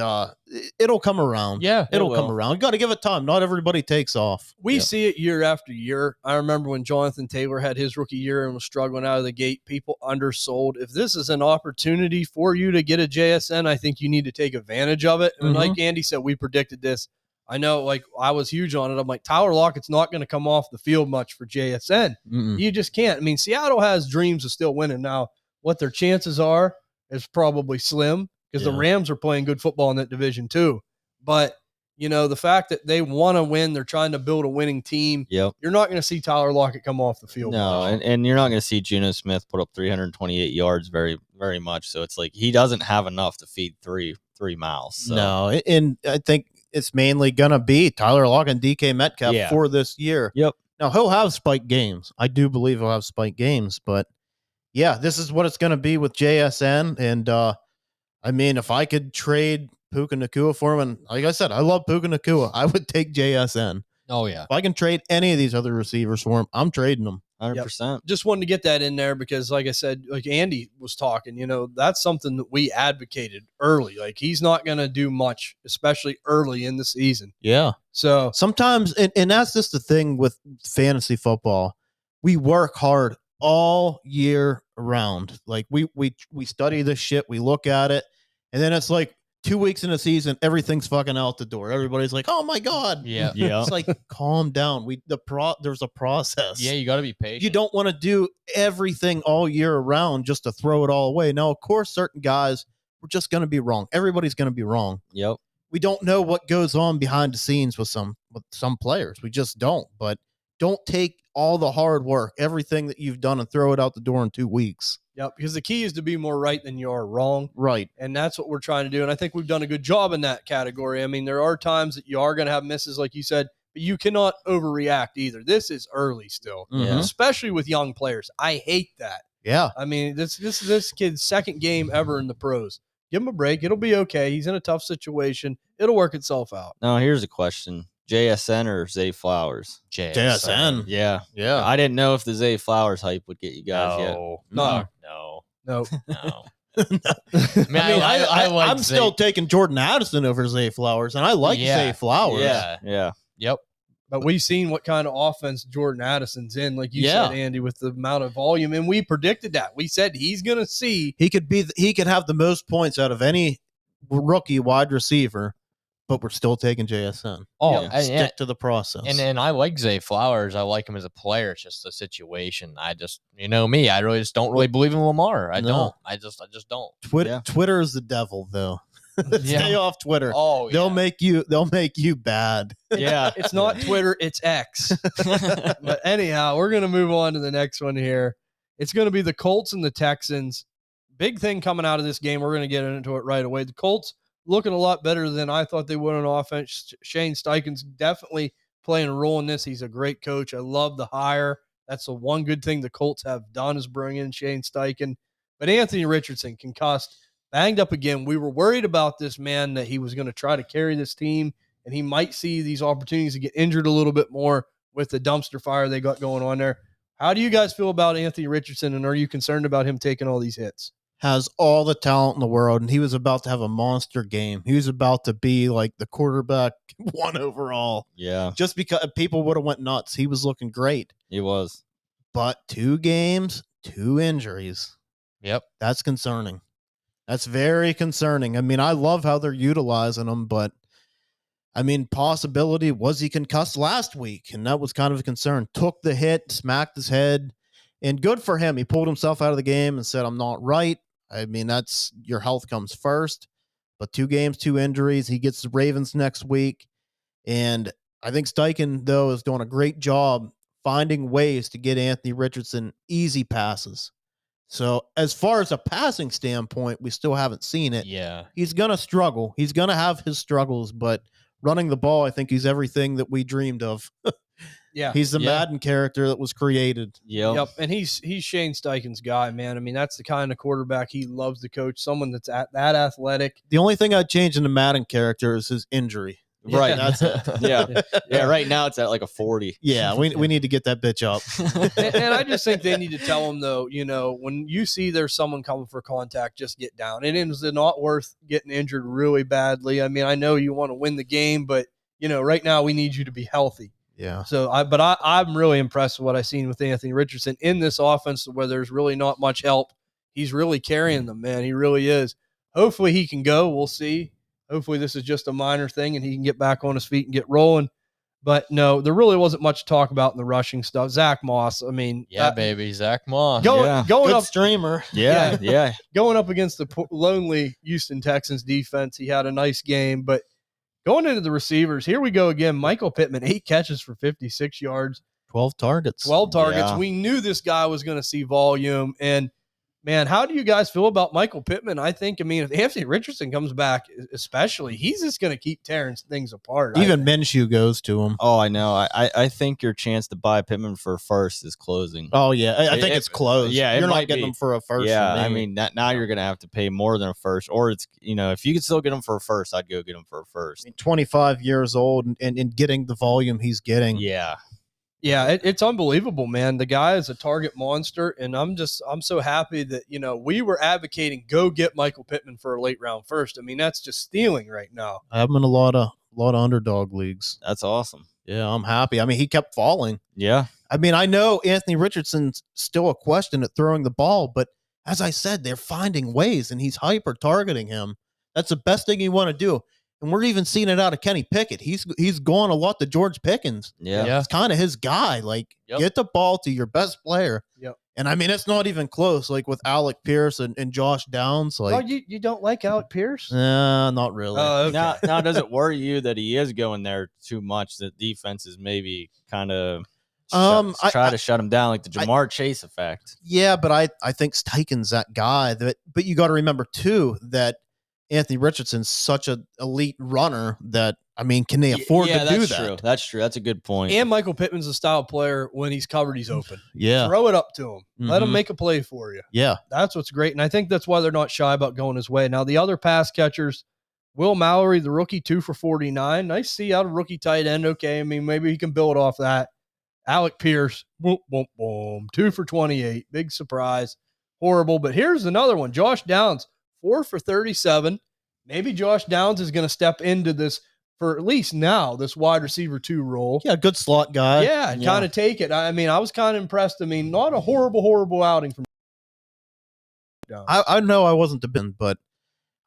it'll come around. Yeah, It'll it come will. around. You got to give it time. Not everybody takes off. We Yep. see it year after year. I remember when Jonathan Taylor had his rookie year and was struggling out of the gate, people undersold. If this is an opportunity for you to get a JSN, I think you need to take advantage of it. And Mhm. like Andy said, we predicted this. I know, like, I was huge on it. I'm like, Tyler Lockett's not going to come off the field much for JSN. Mm-mm. You just can't. I mean, Seattle has dreams of still winning. Now, what their chances are is probably slim because the Yeah. Rams are playing good football in that division too. But, you know, the fact that they want to win, they're trying to build a winning team. Yep. You're not going to see Tyler Lockett come off the field. No, much. and you're not going to see Geno Smith put up 328 yards very, very much. So it's like he doesn't have enough to feed three miles. So. No, and I think it's mainly gonna be Tyler Lockett and DK Metcalf Yeah. for this year. Yep. Now he'll have spike games. I do believe he'll have spike games, but yeah, this is what it's gonna be with JSN. And I mean, if I could trade Puka Nacua for him, and like I said, I love Puka Nacua, I would take JSN. Oh yeah. If I can trade any of these other receivers for him, I'm trading them. 100%. Just wanted to get that in there because, like I said, like Andy was talking, you know, that's something that we advocated early. Like, he's not going to do much, especially early in the season. Yeah. So, Sometimes, and that's just the thing with fantasy football. We work hard all year round. Like we study this shit, we look at it, and then it's like 2 weeks in a season, everything's fucking out the door. Everybody's like, "Oh my god!" Yeah. Yeah. It's like, calm down. There's a process. Yeah, you got to be patient. You don't want to do everything all year around just to throw it all away. Now, of course, certain guys we're just going to be wrong. Everybody's going to be wrong. Yep. We don't know what goes on behind the scenes with some players. We just don't. But don't take all the hard work, everything that you've done, and throw it out the door in 2 weeks. yep, because the key is to be more right than you are wrong. Right. And that's what we're trying to do. And I think we've done a good job in that category. I mean, there are times that you are going to have misses, like you said, but you cannot overreact either. This is early still, Mhm. especially with young players. I hate that. Yeah. I mean, this is this kid's second game ever in the pros. Give him a break. It'll be okay. He's in a tough situation. It'll work itself out. Now, here's a question. JSN or Zay Flowers? JSN. Yeah. Yeah. I didn't know if the Zay Flowers hype would get you guys yet. No. No. No. No. No. I mean, I like I'm still taking Jordan Addison over Zay Flowers, and I like Yeah. Zay Flowers. Yeah. Yeah. Yep. But we've seen what kind of offense Jordan Addison's in, like you Yeah. said, Andy, with the amount of volume. And we predicted that. We said he's going to see. He could have the most points out of any rookie wide receiver, but we're still taking JSN. Oh, Yeah. Stick to the process. and I like Zay Flowers. I like him as a player. It's just the situation. I just, you know me, I really just don't really believe in Lamar. I No. don't. I just don't. Twitter, Yeah. Twitter is the devil, though. Stay off Twitter. Oh, They'll make you bad. Yeah. It's not Twitter, it's X. But anyhow, we're going to move on to the next one here. It's going to be the Colts and the Texans. Big thing coming out of this game. We're going to get into it right away. The Colts looking a lot better than I thought they would on offense. Shane Steichen's definitely playing a role in this. He's a great coach. I love the hire. That's the one good thing the Colts have done is bring in Shane Steichen. But Anthony Richardson, concussed, banged up again. We were worried about this man, that he was going to try to carry this team, and he might see these opportunities to get injured a little bit more with the dumpster fire they got going on there. How do you guys feel about Anthony Richardson, and are you concerned about him taking all these hits? Has all the talent in the world, and he was about to have a monster game. He was about to be like the quarterback 1 overall. Yeah. Just because people would have went nuts. He was looking great. He was. But 2 games, 2 injuries. Yep. That's concerning. That's very concerning. I mean, I love how they're utilizing him, but I mean, possibility was he concussed last week, and that was kind of a concern. Took the hit, smacked his head, and good for him. He pulled himself out of the game and said, I'm not right. I mean, that's your health comes first. But 2 games, 2 injuries. He gets the Ravens next week. And I think Steichen, though, is doing a great job finding ways to get Anthony Richardson easy passes. So as far as a passing standpoint, we still haven't seen it. Yeah. He's going to struggle. He's going to have his struggles, but running the ball, I think he's everything that we dreamed of. Yeah. He's the Madden character that was created. Yep. And he's Shane Steichen's guy, man. I mean, that's the kind of quarterback he loves to coach, someone that's that athletic. The only thing I'd change in the Madden character is his injury. Right. That's it. Yeah. Right now it's at like a 40. Yeah. We need to get that bitch up. And I just think they need to tell him, though, when you see there's someone coming for contact, just get down. It is not worth getting injured really badly. I mean, I know you want to win the game, but, right now we need you to be healthy. Yeah. So I'm really impressed with what I've seen with Anthony Richardson in this offense where there's really not much help. He's really carrying them, man. He really is. Hopefully he can go. We'll see. Hopefully this is just a minor thing and he can get back on his feet and get rolling. But no, there really wasn't much to talk about in the rushing stuff. Zach Moss, I mean. Yeah, baby. Zach Moss. Going Good up streamer. Yeah. Going up against the lonely Houston Texans defense, he had a nice game. But going into the receivers, here we go again. Michael Pittman, 8 catches for 56 yards. 12 targets. 12 targets. Yeah. We knew this guy was going to see volume. And, man, how do you guys feel about Michael Pittman? I mean, if Anthony Richardson comes back, especially, he's just going to keep tearing things apart. Even Minshew goes to him. Oh, I know. I think your chance to buy Pittman for a first is closing. Oh, yeah. I think it's closed. Yeah, You're not might getting be. him for a first. Yeah, I mean, now you're going to have to pay more than a first. Or it's, if you could still get him for a first, I'd go get him for a first. 25 years old and getting the volume he's getting. Yeah. Yeah, it's unbelievable, man. The guy is a target monster, and I'm so happy that, we were advocating go get Michael Pittman for a late round first. I mean, that's just stealing right now. I have him in a lot of underdog leagues. That's awesome. Yeah, I'm happy. I mean, he kept falling. Yeah. I mean, I know Anthony Richardson's still a question at throwing the ball, but as I said, they're finding ways, and he's hyper targeting him. That's the best thing you want to do. And we're even seeing it out of Kenny Pickett. He's gone a lot to George Pickens. Yeah. It's kind of his guy. Like, get the ball to your best player. Yep. And I mean, it's not even close. Like with Alec Pierce and Josh Downs. Like, you don't like Alec Pierce? Not really. Oh, okay. Now, does it worry you that he is going there too much? That defense is maybe kind of try to shut him down, like the Ja'Marr Chase effect. Yeah, but I think Steichen's that guy. But you got to remember too that Anthony Richardson's such an elite runner that, I mean, can they afford to do that? True. That's true. That's a good point. And Michael Pittman's a style player. When he's covered, he's open. Yeah. Throw it up to him. Let him Mhm. make a play for you. Yeah. That's what's great. And I think that's why they're not shy about going his way. Now, the other pass catchers, Will Mallory, the rookie, 2 for 49. Nice to see out of rookie tight end. Okay. I mean, maybe he can build off that. Alec Pierce, boom, boom, boom, 2 for 28. Big surprise. Horrible. But here's another one. Josh Downs, 4 for 37. Maybe Josh Downs is going to step into this for at least now, this wide receiver 2 role. Yeah, good slot guy. Yeah, and kind of take it. I mean, I was kind of impressed. I mean, not a horrible outing from Downs. I know I wasn't the bin, but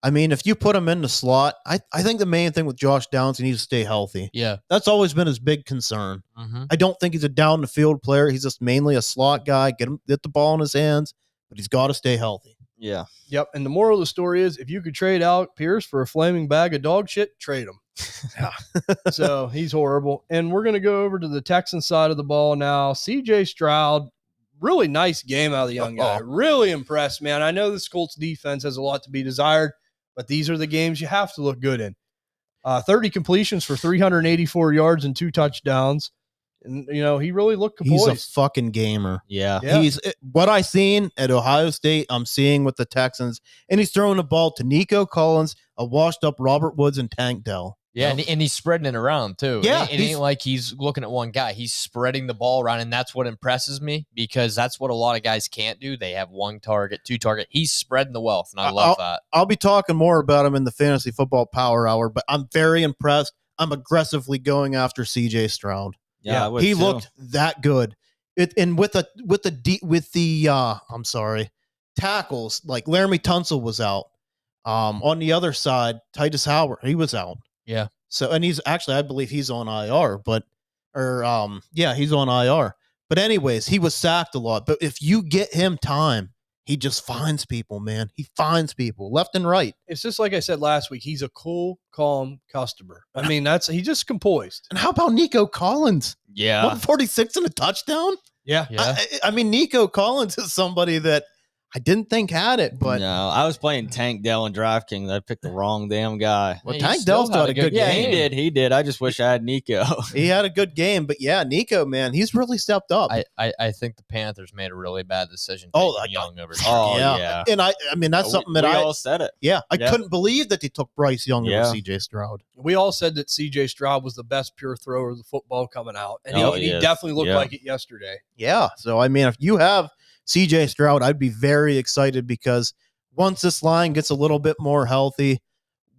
I mean, if you put him in the slot, I think the main thing with Josh Downs, he needs to stay healthy. Yeah. That's always been his big concern. Mm-hmm. I don't think he's a down the field player. He's just mainly a slot guy. Get the ball in his hands, but he's got to stay healthy. Yeah. Yep. And the moral of the story is, if you could trade Alec Pierce for a flaming bag of dog shit, trade him. So he's horrible. And we're going to go over to the Texans side of the ball now. CJ Stroud, really nice game out of the young guy. Really impressed, man. I know this Colts defense has a lot to be desired, but these are the games you have to look good in. 30 completions for 384 yards and 2 touchdowns. And, he really looked poised. He's a fucking gamer. Yeah. He's what I seen at Ohio State, I'm seeing with the Texans, and he's throwing the ball to Nico Collins, a washed up Robert Woods, and Tank Dell. Yeah, and he's spreading it around too. Yeah, it ain't like he's looking at one guy. He's spreading the ball around, and that's what impresses me, because that's what a lot of guys can't do. They have 1 target, 2 target. He's spreading the wealth, and I love that. I'll be talking more about him in the Fantasy Football Power Hour, but I'm very impressed. I'm aggressively going after CJ Stroud. Yeah, he looked that good. And with the tackles, like Laramie Tunsil was out. On the other side, Titus Howard, he was out. Yeah. So, and he's actually, I believe he's on IR, he's on IR. But anyways, he was sacked a lot. But if you get him time, he just finds people, man. He finds people left and right. It's just like I said last week. He's a cool, calm customer. I mean, he's just composed. And how about Nico Collins? Yeah. 146 and a touchdown? Yeah. I mean, Nico Collins is somebody that I didn't think had it, but no, I was playing Tank Dell in DraftKings. I picked the wrong damn guy. Well, Tank Dell's got a good game. Yeah, he did. I just wish I had Nico. He had a good game, but yeah, Nico, man, he's really stepped up. I think the Panthers made a really bad decision. Young over. Yeah. And I mean, that's something that we all said it. Yeah, I couldn't believe that they took Bryce Young over CJ Stroud. We all said that CJ Stroud was the best pure thrower of the football coming out, and he definitely looked like it yesterday. Yeah, so I mean, if you have CJ Stroud, I'd be very excited, because once this line gets a little bit more healthy,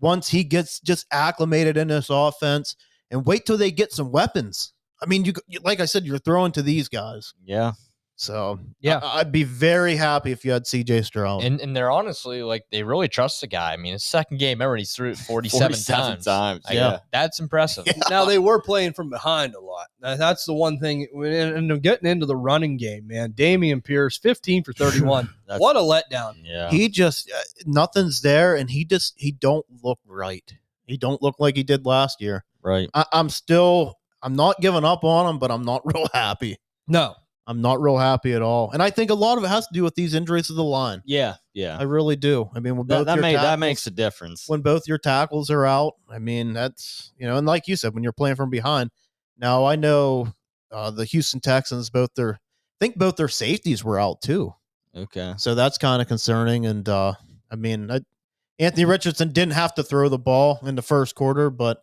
once he gets just acclimated in this offense, and wait till they get some weapons. I mean, you like I said, you're throwing to these guys. Yeah. So yeah, I'd be very happy if you had CJ Stroud. And they're honestly, like, they really trust the guy. I mean, his second game, remember, he threw it 47 times. Yeah. That's impressive. Yeah. Now, they were playing from behind a lot. Now, that's the one thing. And getting into the running game, man. Dameon Pierce, 15 for 31. What a letdown. Yeah. He just, nothing's there, and he don't look right. He don't look like he did last year. Right. I'm not giving up on him, but I'm not real happy. No. I'm not real happy at all. And I think a lot of it has to do with these injuries to the line. Yeah. I really do. I mean, that makes a difference. When both your tackles are out, I mean, that's, and like you said, when you're playing from behind. Now, I know the Houston Texans, both their safeties were out too. Okay. So that's kind of concerning. And I mean, Anthony Richardson didn't have to throw the ball in the first quarter, but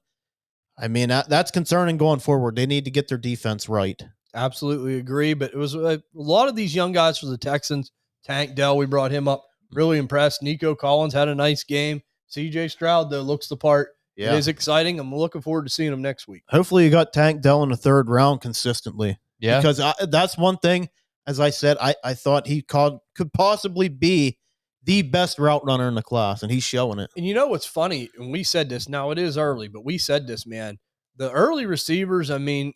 I mean, that's concerning going forward. They need to get their defense right. Absolutely agree. But it was a lot of these young guys for the Texans. Tank Dell, we brought him up. Really impressed. Nico Collins had a nice game. CJ Stroud, though, looks the part. Yeah. It is exciting. I'm looking forward to seeing him next week. Hopefully you got Tank Dell in the 3rd round consistently. Yeah. Because that's one thing, as I said, I thought he could possibly be the best route runner in the class, and he's showing it. And you know what's funny? And we said this, now it is early, but we said this, man. The early receivers, I mean,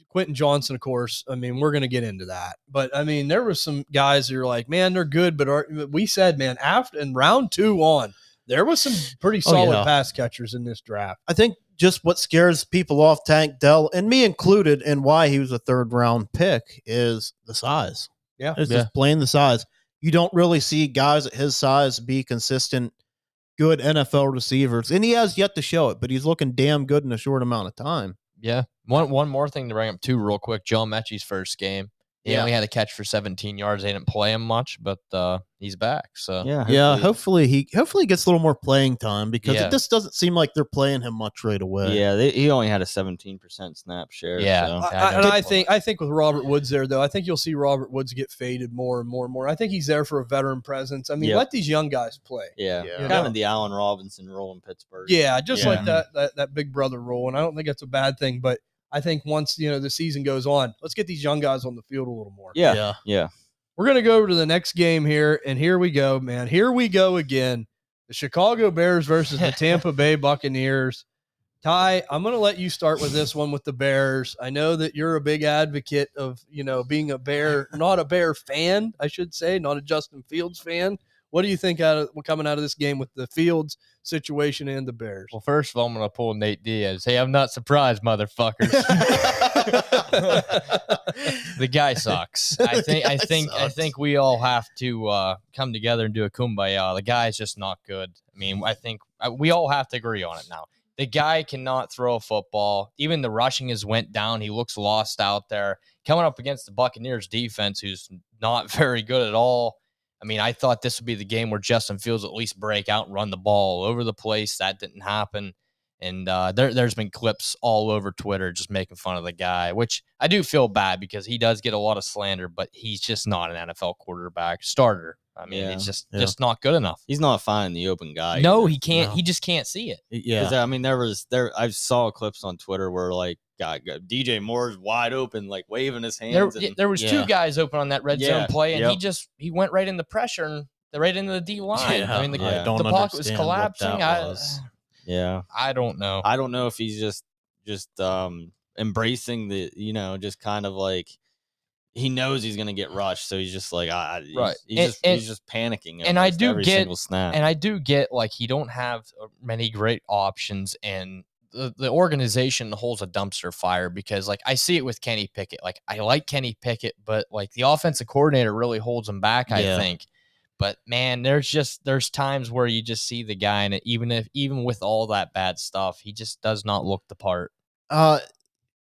Quentin Johnson, of course, I mean, we're going to get into that. But, I mean, there were some guys that are like, man, they're good. But we said, man, after in round 2 on, there was some pretty solid pass catchers in this draft. I think just what scares people off Tank Dell, and me included, and why he was a 3rd round pick is the size. Yeah. It's just plain the size. You don't really see guys at his size be consistent, good NFL receivers. And he has yet to show it, but he's looking damn good in a short amount of time. Yeah. One more thing to bring up too, real quick. Joe Mechie's first game. He only had a catch for 17 yards. They didn't play him much, but he's back. So hopefully he gets a little more playing time, because it just doesn't seem like they're playing him much right away. Yeah, he only had a 17% snap share. Yeah, so. I think with Robert Woods there, though, I think you'll see Robert Woods get faded more and more and more. I think he's there for a veteran presence. I mean, let these young guys play. Yeah. Kind of the Allen Robinson role in Pittsburgh. Yeah, just like that big brother role, and I don't think that's a bad thing, but I think once, the season goes on, let's get these young guys on the field a little more. Yeah. We're going to go over to the next game here, and here we go, man. Here we go again. The Chicago Bears versus the Tampa Bay Buccaneers. Ty, I'm going to let you start with this one with the Bears. I know that you're a big advocate of, being a Bear, not a Bear fan, I should say, not a Justin Fields fan. What do you think coming out of this game with the Fields situation and the Bears? Well, first of all, I'm going to pull Nate Diaz. Hey, I'm not surprised, motherfuckers. The guy sucks. I think we all have to come together and do a kumbaya. The guy's just not good. I mean, I think we all have to agree on it now. The guy cannot throw a football. Even the rushing has went down. He looks lost out there. Coming up against the Buccaneers defense, who's not very good at all. I mean, I thought this would be the game where Justin Fields at least break out and run the ball all over the place. That didn't happen. And there's been clips all over Twitter just making fun of the guy, which I do feel bad because he does get a lot of slander, but he's just not an NFL quarterback starter. I mean, it's just not good enough. He's not finding the open guy. No, either. he can't. No. He just can't see it. Yeah. I mean, I saw clips on Twitter where like DJ Moore's wide open, like waving his hands. There was two guys open on that red zone play, and he went right in the pressure and right into the D line. Yeah. I mean, the pocket was collapsing. I don't know. I don't know if he's just embracing the, just kind of like he knows he's gonna get rushed, so he's just like he's just panicking. And I do every single snap. And I do get like he don't have many great options, and the organization holds a dumpster fire because like I see it with Kenny Pickett. Like I like Kenny Pickett, but like the offensive coordinator really holds him back, I think. But man, there's times where you just see the guy, and even with all that bad stuff, he just does not look the part.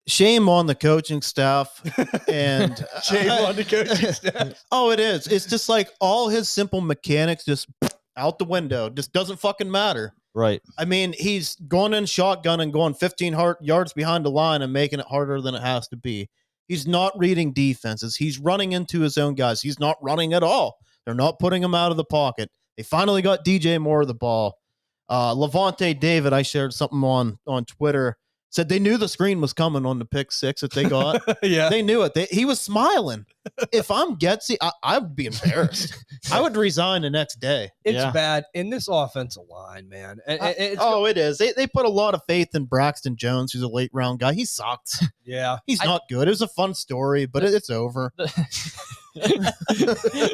Shame on the coaching staff and shame on the coaching staff. Oh, it is. It's just like all his simple mechanics just out the window. Just doesn't fucking matter. Right. I mean, he's going in shotgun and going 15 yards behind the line and making it harder than it has to be. He's not reading defenses. He's running into his own guys. He's not running at all. They're not putting him out of the pocket. They finally got DJ Moore the ball. Levante David, I shared something on Twitter, said they knew the screen was coming on the pick six that they got. Yeah. They knew it. He was smiling. If I'm Getsy, I would be embarrassed. I would resign the next day. It's bad in this offensive line, man. It is. They put a lot of faith in Braxton Jones, who's a late round guy. He sucks. Yeah. He's not good. It was a fun story, but it's over.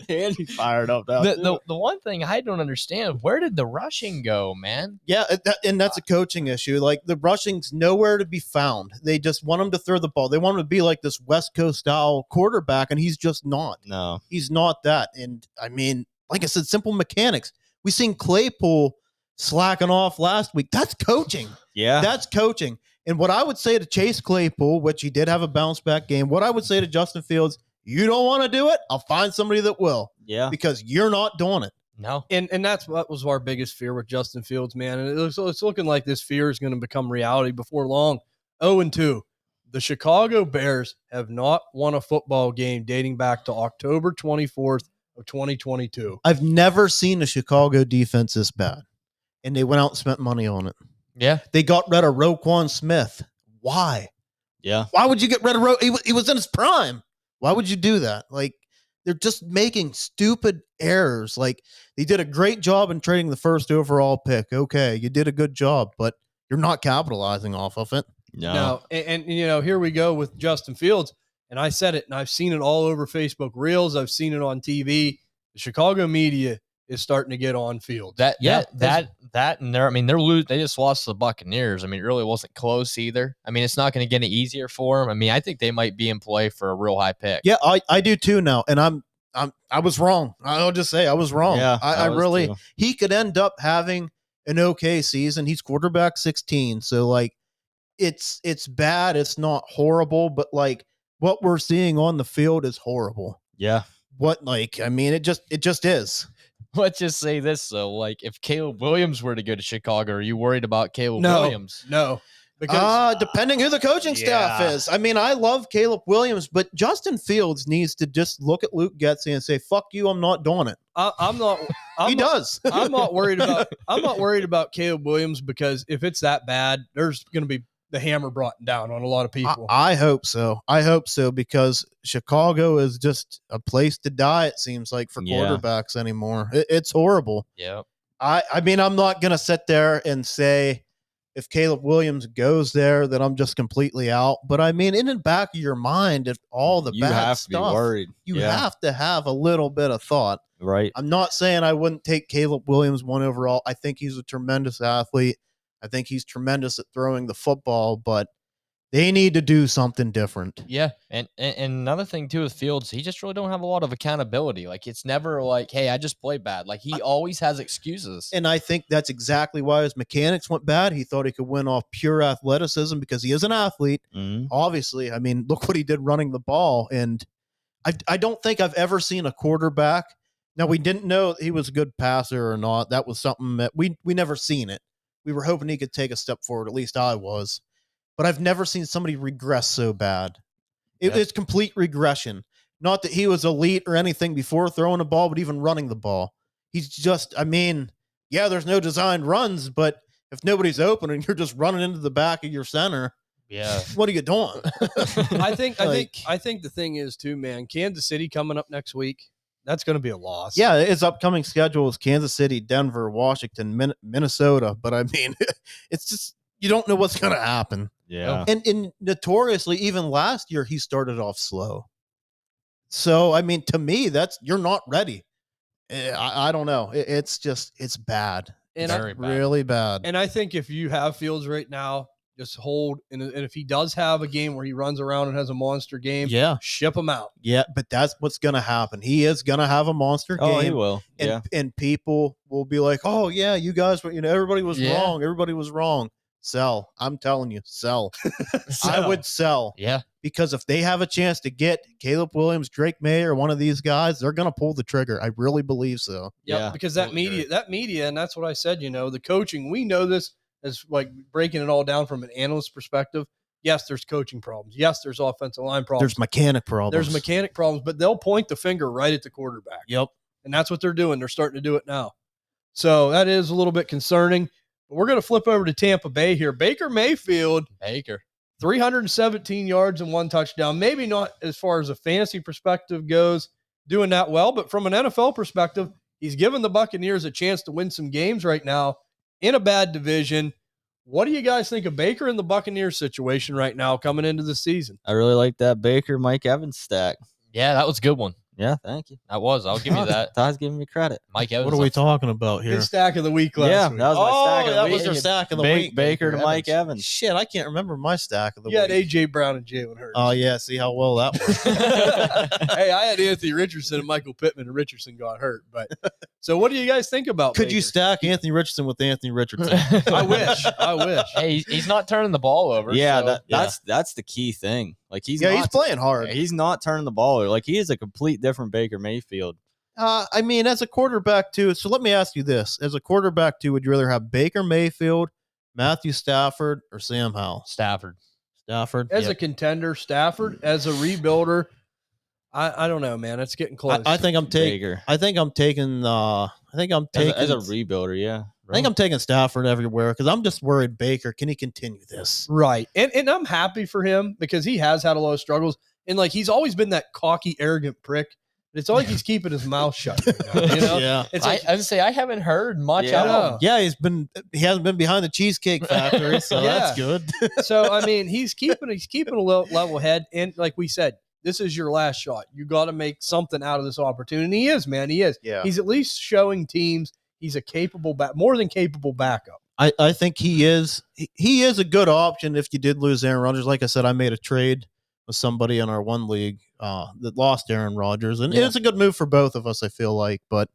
And he fired up. The one thing I don't understand, where did the rushing go, man? Yeah, and that's a coaching issue. Like the rushing's nowhere to be found. They just want him to throw the ball. They want him to be like this West Coast style quarterback, and he's just not. No, he's not that. And I mean, like I said, simple mechanics. We seen Claypool slacking off last week. That's coaching. Yeah, that's coaching. And what I would say to Chase Claypool, which he did have a bounce back game, what I would say to Justin Fields, you don't want to do it? I'll find somebody that will. Yeah. Because you're not doing it. No. And that's what was our biggest fear with Justin Fields, man. And it's looking like this fear is going to become reality before long. 0-2. The Chicago Bears have not won a football game dating back to October 24th of 2022. I've never seen a Chicago defense this bad. And they went out and spent money on it. Yeah. They got rid of Roquan Smith. Why? Yeah. Why would you get rid of he was in his prime. Why would you do that? Like, they're just making stupid errors. Like, they did a great job in trading the first overall pick. Okay, you did a good job, but you're not capitalizing off of it. No. And here we go with Justin Fields. And I said it, and I've seen it all over Facebook Reels. I've seen it on TV. The Chicago media is starting to get on Fields. And they're losing. They just lost to the Buccaneers. I mean, it really wasn't close either. I mean, it's not going to get any easier for them. I mean, I think they might be in play for a real high pick. Yeah, I do too now, and I was wrong. I'll just say I was wrong. Yeah, I really too. He could end up having an okay season. He's quarterback 16, so like it's bad. It's not horrible, but like what we're seeing on the field is horrible. Yeah. It just is. Let's just say this, though. Like, if Caleb Williams were to go to Chicago, are you worried about Caleb Williams? No. Because depending who the coaching staff is. I mean, I love Caleb Williams, but Justin Fields needs to just look at Luke Getsy and say, fuck you, I'm not doing it. I'm not worried about Caleb Williams because if it's that bad, there's going to be the hammer brought down on a lot of people. I hope so. Because Chicago is just a place to die, it seems like, for quarterbacks anymore. It's horrible. Yeah. I mean, I'm not going to sit there and say if Caleb Williams goes there, then I'm just completely out. But I mean, in the back of your mind, if all the You bad have to stuff, be worried. you have to have a little bit of thought. Right. I'm not saying I wouldn't take Caleb Williams 1 overall. I think he's a tremendous athlete. I think he's tremendous at throwing the football, but they need to do something different. Yeah, and another thing too with Fields, he just really don't have a lot of accountability. Like it's never like, hey, I just played bad. Like he always has excuses. And I think that's exactly why his mechanics went bad. He thought he could win off pure athleticism because he is an athlete. Mhm. Obviously, I mean, look what he did running the ball. And I don't think I've ever seen a quarterback. Now, we didn't know he was a good passer or not. That was something that we never seen it. We were hoping he could take a step forward. At least I was. But I've never seen somebody regress so bad. It's complete regression. Not that he was elite or anything before throwing the ball, but even running the ball. He's just, I mean, yeah, there's no designed runs, but if nobody's open and you're just running into the back of your center, yeah, what are you doing? I think the thing is too, man, Kansas City coming up next week, that's going to be a loss. Yeah, his upcoming schedule is Kansas City, Denver, Washington, Minnesota. But I mean, it's just, you don't know what's going to happen. Yeah. And notoriously, even last year, he started off slow. So, I mean, to me, you're not ready. I don't know. It's bad. And Very bad. Really bad. And I think if you have Fields right now, just hold. And if he does have a game where he runs around and has a monster game, Yeah. ship him out. Yeah, but that's what's going to happen. He is going to have a monster game. Oh, he will. And people will be like, oh, yeah, you guys, everybody was wrong. Everybody was wrong. Sell. I'm telling you, sell. I would sell. Yeah. Because if they have a chance to get Caleb Williams, Drake May, or one of these guys, they're going to pull the trigger. I really believe so. Yep, Yeah, because that media, and that's what I said, the coaching, we know this as like breaking it all down from an analyst perspective. Yes, there's coaching problems. Yes, there's offensive line problems. There's mechanic problems. But they'll point the finger right at the quarterback. Yep. And that's what they're doing. They're starting to do it now. So that is a little bit concerning. But we're going to flip over to Tampa Bay here. Baker Mayfield. 317 yards and 1 touchdown. Maybe not as far as a fantasy perspective goes, doing that well, but from an NFL perspective, he's given the Buccaneers a chance to win some games right now in a bad division. What do you guys think of Baker and the Buccaneers situation right now coming into the season? I really like that Baker Mike Evans stack. Yeah, that was a good one. Yeah, thank you. That was. I'll give you that. Todd's giving me credit. Mike Evans. What are we talking about here? His stack of the week last week. That was my stack of the that week. was their stack of the week. Baker to Mike Evans. Shit, I can't remember my stack of the You had week. A.J. Brown and Jalen Hurts. Oh, yeah. See how well that worked. Hey, I had Anthony Richardson and Michael Pittman, and Richardson got hurt. But so what do you guys think about Could Baker? you stack Anthony Richardson with Anthony Richardson? I wish. Hey, he's not turning the ball over. Yeah, so. that's the key thing. Like he's playing hard. He's not turning the ball over. Like he is a complete different Baker Mayfield. I mean, as a quarterback, too. So let me ask you this. As a quarterback, too, would you rather have Baker Mayfield, Matthew Stafford, or Sam Howell? Stafford. As a contender, Stafford. As a rebuilder, I don't know, man. It's getting close. I think I'm taking Baker. I think I'm taking As a rebuilder, yeah. I think I'm taking Stafford everywhere because I'm just worried Baker, can he continue this? Right. And I'm happy for him because he has had a lot of struggles. And like he's always been that cocky, arrogant prick. It's like he's keeping his mouth shut right now, Yeah. It's like, I would say I haven't heard much Yeah. out of him. Yeah, he hasn't been behind the Cheesecake Factory, so Yeah. that's good. so I mean, he's keeping a level head. And like we said, this is your last shot. You got to make something out of this opportunity. He is, man. He is. Yeah. He's at least showing teams he's a capable more than capable backup. I think he is. He is a good option if you did lose Aaron Rodgers. Like I said, I made a trade with somebody in our one league that lost Aaron Rodgers, and it's a good move for both of us, I feel like. But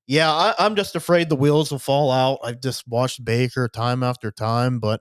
yeah, I'm just afraid the wheels will fall out. I've just watched Baker time after time, but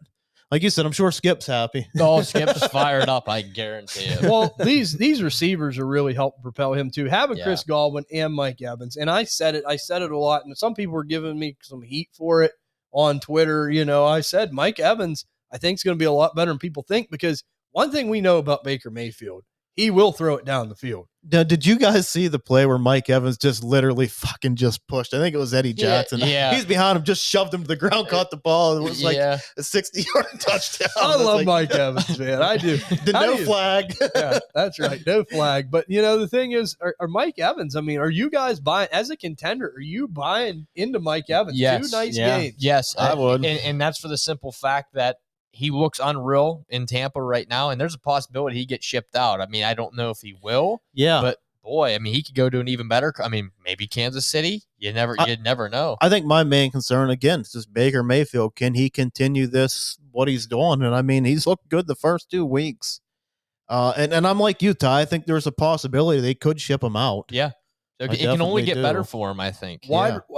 like you said, I'm sure Skip's happy. Oh, Skip's fired up, I guarantee it. Well, these receivers are really helping propel him too. Having Chris Godwin and Mike Evans, and I said it a lot, and some people were giving me some heat for it on Twitter. I said Mike Evans, I think is going to be a lot better than people think because one thing we know about Baker Mayfield, he will throw it down the field. Now, did you guys see the play where Mike Evans just literally fucking just pushed? I think it was Eddie Jackson. Yeah. He's behind him, just shoved him to the ground, caught the ball. It was like a 60-yard touchdown. I love like, Mike Evans, man. I do. No flag. Yeah, that's right. No flag. But, the thing is, are Mike Evans, are you guys buying, as a contender, are you buying into Mike Evans? Yes. 2 nice games. Yes, I would. And that's for the simple fact that he looks unreal in Tampa right now, and there's a possibility he gets shipped out. I don't know if he will. Yeah. But boy, he could go to an even better. Maybe Kansas City. You'd never know. I think my main concern again is just Baker Mayfield. Can he continue what he's doing? And he's looked good the first 2 weeks. And I'm like you, Ty. I think there's a possibility they could ship him out. Yeah. So I it can only get definitely better do. for him, I think.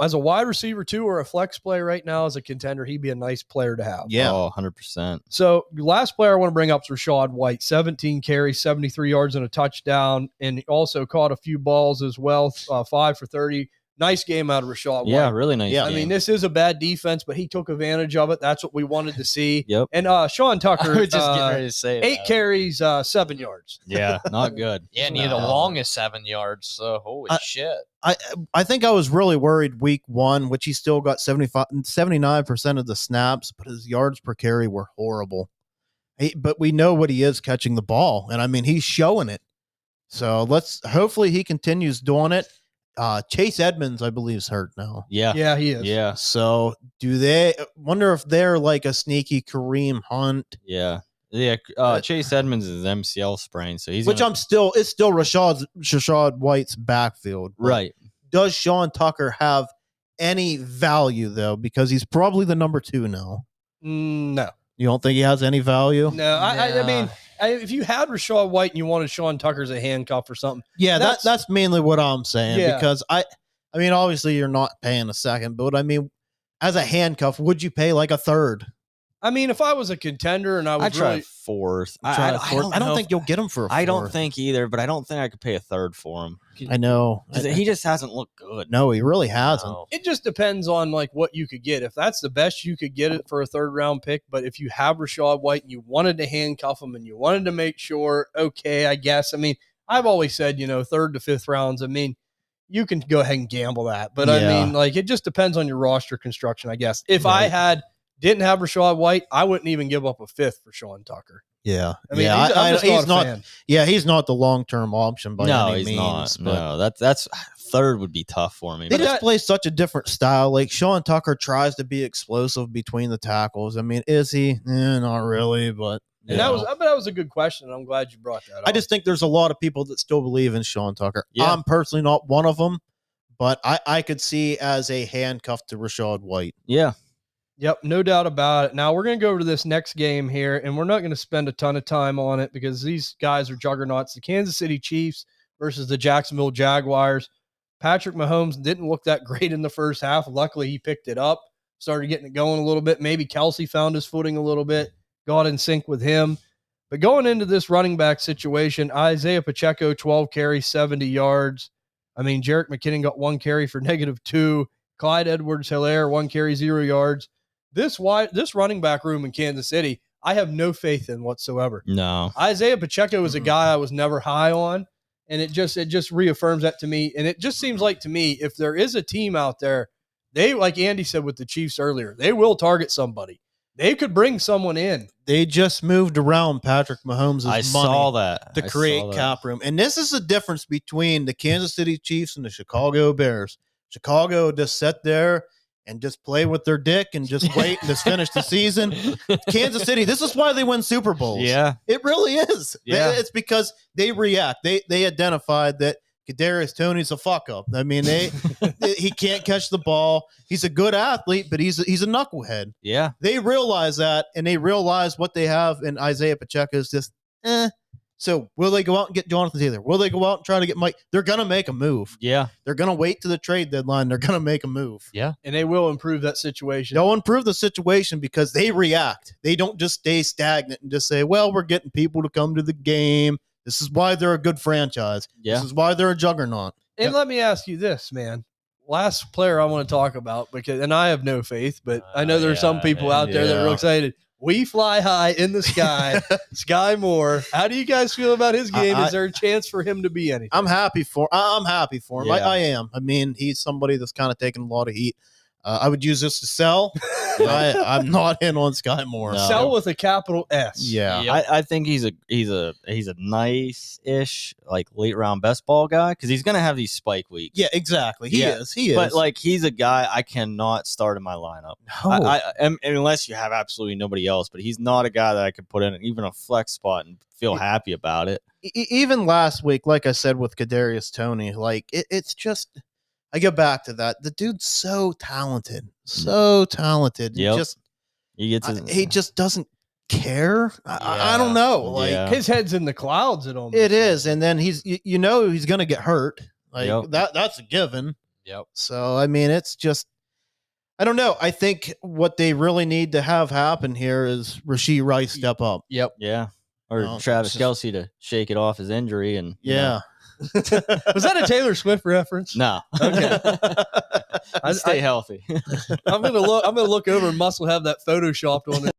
As a wide receiver, too, or a flex play right now as a contender, he'd be a nice player to have. Yeah. Oh, 100%. So last player I want to bring up is Rachaad White, 17 carries, 73 yards and a touchdown, and he also caught a few balls as well, 5 for 30. Nice game out of Rachaad White. Yeah, really nice. Yeah. game. This is a bad defense, but he took advantage of it. That's what we wanted to see. Yep. And Sean Tucker, I was just getting ready to say 8 that. carries, 7 yards. Yeah, not good. Yeah, and he had the longest 7 yards. So holy shit. I think I was really worried week 1, which he still got 79% of the snaps, but his yards per carry were horrible. But we know what he is catching the ball, and he's showing it. So hopefully he continues doing it. Chase Edmonds, I believe, is hurt now. Yeah. Yeah, he is. Yeah. So wonder if they're like a sneaky Kareem Hunt? Yeah. Yeah. Chase Edmonds is MCL sprain, so he's Which it's still Rachaad White's backfield. right. Does Sean Tucker have any value though? Because he's probably the number 2 now. No. You don't think he has any value? No. If you had Rachaad White and you wanted Sean Tucker as a handcuff or something, Yeah, that's mainly what I'm saying. Yeah. Because obviously you're not paying a second, but as a handcuff, would you pay like a third? if I was a contender and I I'd was try really, fourth. Try a fourth? I don't know think if- you'll get him for a fourth. I don't think either, but I don't think I could pay a third for him. I know. 'Cause he just hasn't looked good. No, he really hasn't. No. it just depends on what you could get. If that's the best you could get it for a 3rd round pick, but if you have Rachaad White and you wanted to handcuff him and you wanted to make sure, okay, I guess. I've always said, 3rd to 5th rounds. You can go ahead and gamble that, but Yeah. it just depends on your roster construction, I guess. If I didn't have Rachaad White, I wouldn't even give up a 5th for Sean Tucker. Yeah. I'm just he's not a fan. Yeah, he's not the long-term option by No, any he's means. not. But No, that's third would be tough for me. they but just play such a different style. Like Sean Tucker tries to be explosive between the tackles. Is he? Not really, but And that was a good question. I'm glad you brought that up. I just think there's a lot of people that still believe in Sean Tucker. Yeah. I'm personally not one of them, but I could see as a handcuff to Rachaad White. yeah. Yep, no doubt about it. Now we're going to go over to this next game here, and we're not going to spend a ton of time on it because these guys are juggernauts. The Kansas City Chiefs versus the Jacksonville Jaguars. Patrick Mahomes didn't look that great in the first half. Luckily, he picked it up, started getting it going a little bit. Maybe Kelsey found his footing a little bit, got in sync with him. But going into this running back situation, Isaiah Pacheco, 12 carries, 70 yards. Jerick McKinnon got 1 carry for -2. Clyde Edwards-Helaire, 1 carry, 0 yards. This running back room in Kansas City, I have no faith in whatsoever. No. Isaiah Pacheco is a guy I was never high on, and it just reaffirms that to me. And it just seems like to me, if there is a team out there, they, like Andy said with the Chiefs earlier, they will target somebody. They could bring someone in. They just moved around Patrick Mahomes' I money saw that. to I create saw that. cap room. And this is the difference between the Kansas City Chiefs and the Chicago Bears. Chicago just sit there and just play with their dick and just wait and just finish the season. Kansas City, this is why they win Super Bowls. Yeah. It really is. Yeah. It's because they react. They identified that Kadarius Toney's a fuck up. He can't catch the ball. He's a good athlete, but he's a knucklehead. Yeah. They realize that, and they realize what they have in Isaiah Pacheco is just So will they go out and get Jonathan Taylor? Will they go out and try to get Mike? They're going to make a move. Yeah. They're going to wait to the trade deadline. They're going to make a move. Yeah. And they will improve that situation. They'll improve the situation because they react. They don't just stay stagnant and just say, well, we're getting people to come to the game. This is why they're a good franchise. Yeah. This is why they're a juggernaut. And let me ask you this, man. Last player I want to talk about, and I have no faith, but I know there's some people out there that are real excited. We fly high in the sky. Sky Moore. How do you guys feel about his game? Is there a chance for him to be anything? I'm happy for him. Yeah. I am. I mean, he's somebody that's kind of taking a lot of heat. I would use this to sell. I'm not in on Sky Moore. No. Sell with a capital S. Yeah. Yep. I think he's a nice-ish like late round best ball guy because he's gonna have these spike weeks. Yeah, exactly. He is. But like he's a guy I cannot start in my lineup. Unless you have absolutely nobody else. But he's not a guy that I could put in even a flex spot and feel happy about it. Even last week, like I said with Kadarius Toney, like it's just. I go back to that. The dude's so talented. Yep. He just doesn't care. I don't know. Like his head's in the clouds. It is, and then he's he's going to get hurt. Like that's a given. Yep. So I mean, it's just I don't know. I think what they really need to have happen here is Rashee Rice step up. Yep. Yeah. Or Travis Kelce to shake it off his injury and Was that a Taylor Swift reference? No. Okay. Stay healthy. I'm gonna look over and Muscle have that photoshopped on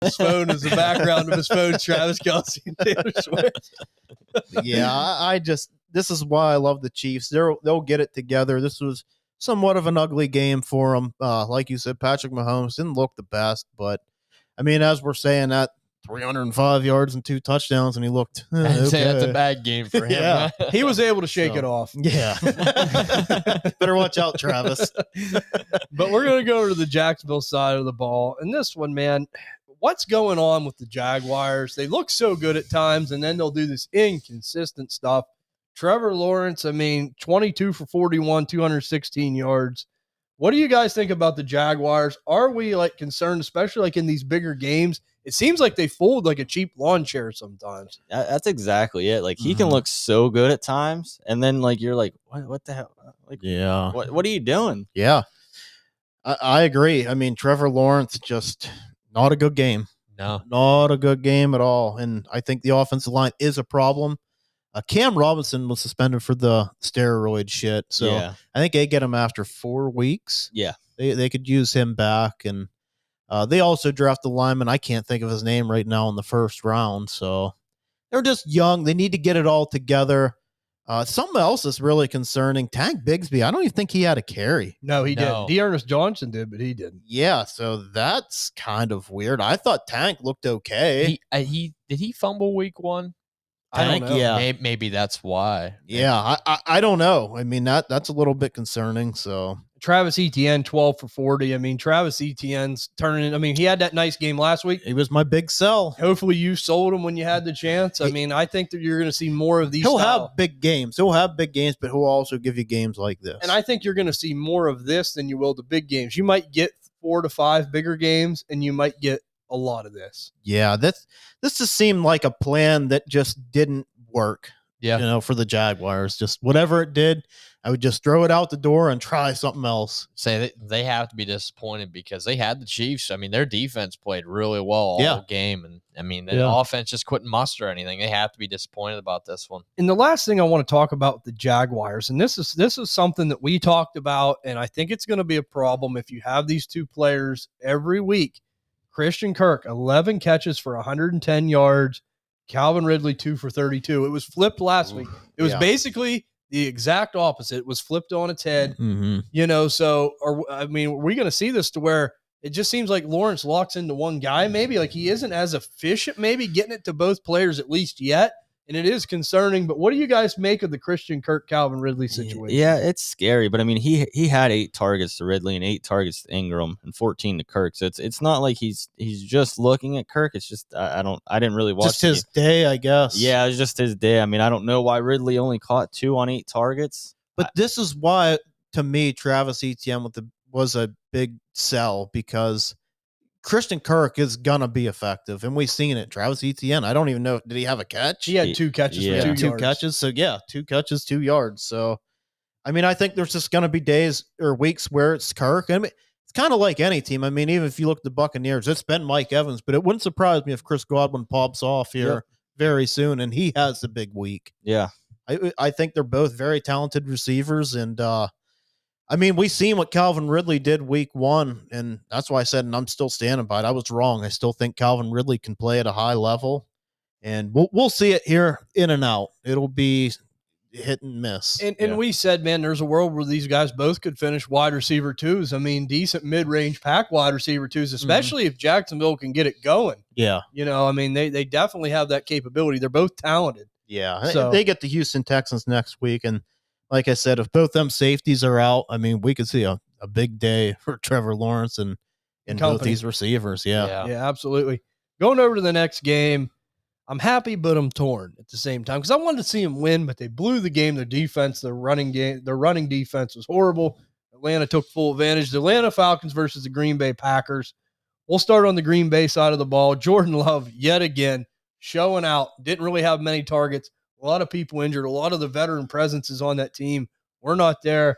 his phone as the background of his phone. Travis Kelce and Taylor Swift. I just this is why I love the Chiefs. They'll get it together. This was somewhat of an ugly game for them. Like you said, Patrick Mahomes didn't look the best, but I mean, as we're saying that. 305 yards and 2 touchdowns, and he looked. I'd say that's a bad game for him. Yeah, he was able to shake it off. Yeah, better watch out, Travis. But we're gonna go over to the Jacksonville side of the ball, and this one, man, what's going on with the Jaguars? They look so good at times, and then they'll do this inconsistent stuff. Trevor Lawrence, I mean, 22 for 41, 216 yards. What do you guys think about the Jaguars? Are we like concerned, especially like in these bigger games? It seems like they fold like a cheap lawn chair sometimes. That's exactly it. Like he can look so good at times, and then like you're like, what the hell? Like, what are you doing? Yeah, I agree. I mean, Trevor Lawrence just not a good game. No, not a good game at all. And I think the offensive line is a problem. Cam Robinson was suspended for the steroid shit, so I think they get him after 4 weeks. Yeah, they could use him back, and they also drafted a lineman. I can't think of his name right now in the first round. So they're just young. They need to get it all together. Something else is really concerning. Tank Bigsby, I don't even think he had a carry. No, he didn't. Dearness Johnson did, but he didn't. Yeah, so that's kind of weird. I thought Tank looked okay. Did he fumble week 1? Tank, I don't know. yeah. Maybe that's why. Yeah, I don't know. I mean, that's a little bit concerning. So Travis Etienne, 12 for 40. I mean, Travis Etienne's turning. I mean, he had that nice game last week. He was my big sell. Hopefully you sold him when you had the chance. I mean, I think that you're going to see more of these. He'll have big games. But he'll also give you games like this. And I think you're going to see more of this than you will the big games. You might get 4 to 5 bigger games, and you might get a lot of this. Yeah, this just seemed like a plan that just didn't work. Yeah, for the Jaguars, just whatever it did, I would just throw it out the door and try something else. Say they have to be disappointed because they had the Chiefs. I mean, their defense played really well all game, and I mean, the offense just couldn't muster anything. They have to be disappointed about this one. And the last thing I want to talk about with the Jaguars, and this is something that we talked about, and I think it's going to be a problem if you have these two players every week. Christian Kirk, 11 catches for 110 yards. Calvin Ridley, 2 for 32. It was flipped last week. It was basically the exact opposite. It was flipped on its head. Mm-hmm. So, are we going to see this to where it just seems like Lawrence locks into one guy? Maybe like he isn't as efficient, maybe getting it to both players at least yet. And it is concerning, but what do you guys make of the Christian Kirk, Calvin Ridley situation? Yeah, it's scary, but I mean, he had 8 targets to Ridley and 8 targets to Ingram and 14 to Kirk. So it's not like he's just looking at Kirk. It's just I didn't really watch just his day, I guess. Yeah, it was just his day. I mean, I don't know why Ridley only caught 2 on 8 targets. But this is why, to me, Travis Etienne was a big sell because Christian Kirk is going to be effective, and we've seen it. Travis Etienne, I don't even know. Did he have a catch? He had 2 catches for 2 yards. 2 catches. So, 2 catches, 2 yards. So, I mean, I think there's just going to be days or weeks where it's Kirk. I mean, it's kind of like any team. I mean, even if you look at the Buccaneers, it's been Mike Evans, but it wouldn't surprise me if Chris Godwin pops off here very soon, and he has a big week. Yeah. I think they're both very talented receivers, and I mean, we seen what Calvin Ridley did week 1, and that's why I said, and I'm still standing by it. I was wrong. I still think Calvin Ridley can play at a high level, and we'll see it here in and out. It'll be hit and miss. And we said, man, there's a world where these guys both could finish wide receiver 2s. I mean, decent mid-range pack wide receiver 2s, especially if Jacksonville can get it going. Yeah. You know, I mean, they definitely have that capability. They're both talented. Yeah. So, they get the Houston Texans next week, and like I said, if both them safeties are out, I mean, we could see a big day for Trevor Lawrence and both these receivers. Yeah, absolutely. Going over to the next game, I'm happy, but I'm torn at the same time because I wanted to see them win, but they blew the game. Their defense, their running defense was horrible. Atlanta took full advantage. The Atlanta Falcons versus the Green Bay Packers. We'll start on the Green Bay side of the ball. Jordan Love, yet again, showing out. Didn't really have many targets. A lot of people injured. A lot of the veteran presences on that team were not there.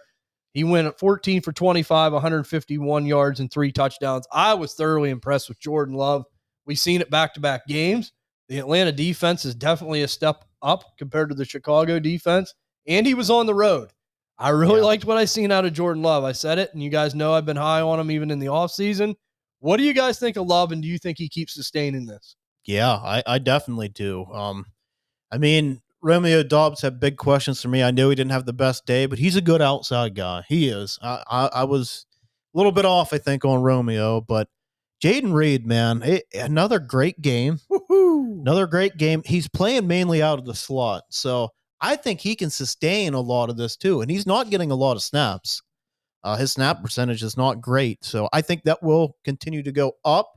He went at 14 for 25, 151 yards and 3 touchdowns. I was thoroughly impressed with Jordan Love. We've seen it back-to-back games. The Atlanta defense is definitely a step up compared to the Chicago defense, and he was on the road. I really liked what I seen out of Jordan Love. I said it, and you guys know I've been high on him even in the offseason. What do you guys think of Love, and do you think he keeps sustaining this? Yeah, I definitely do. I mean, Romeo Doubs had big questions for me. I know he didn't have the best day, but he's a good outside guy. He is. I was a little bit off, I think, on Romeo, but Jaden Reed, man, another great game. Woo-hoo. Another great game. He's playing mainly out of the slot, so I think he can sustain a lot of this too, and he's not getting a lot of snaps. His snap percentage is not great, so I think that will continue to go up.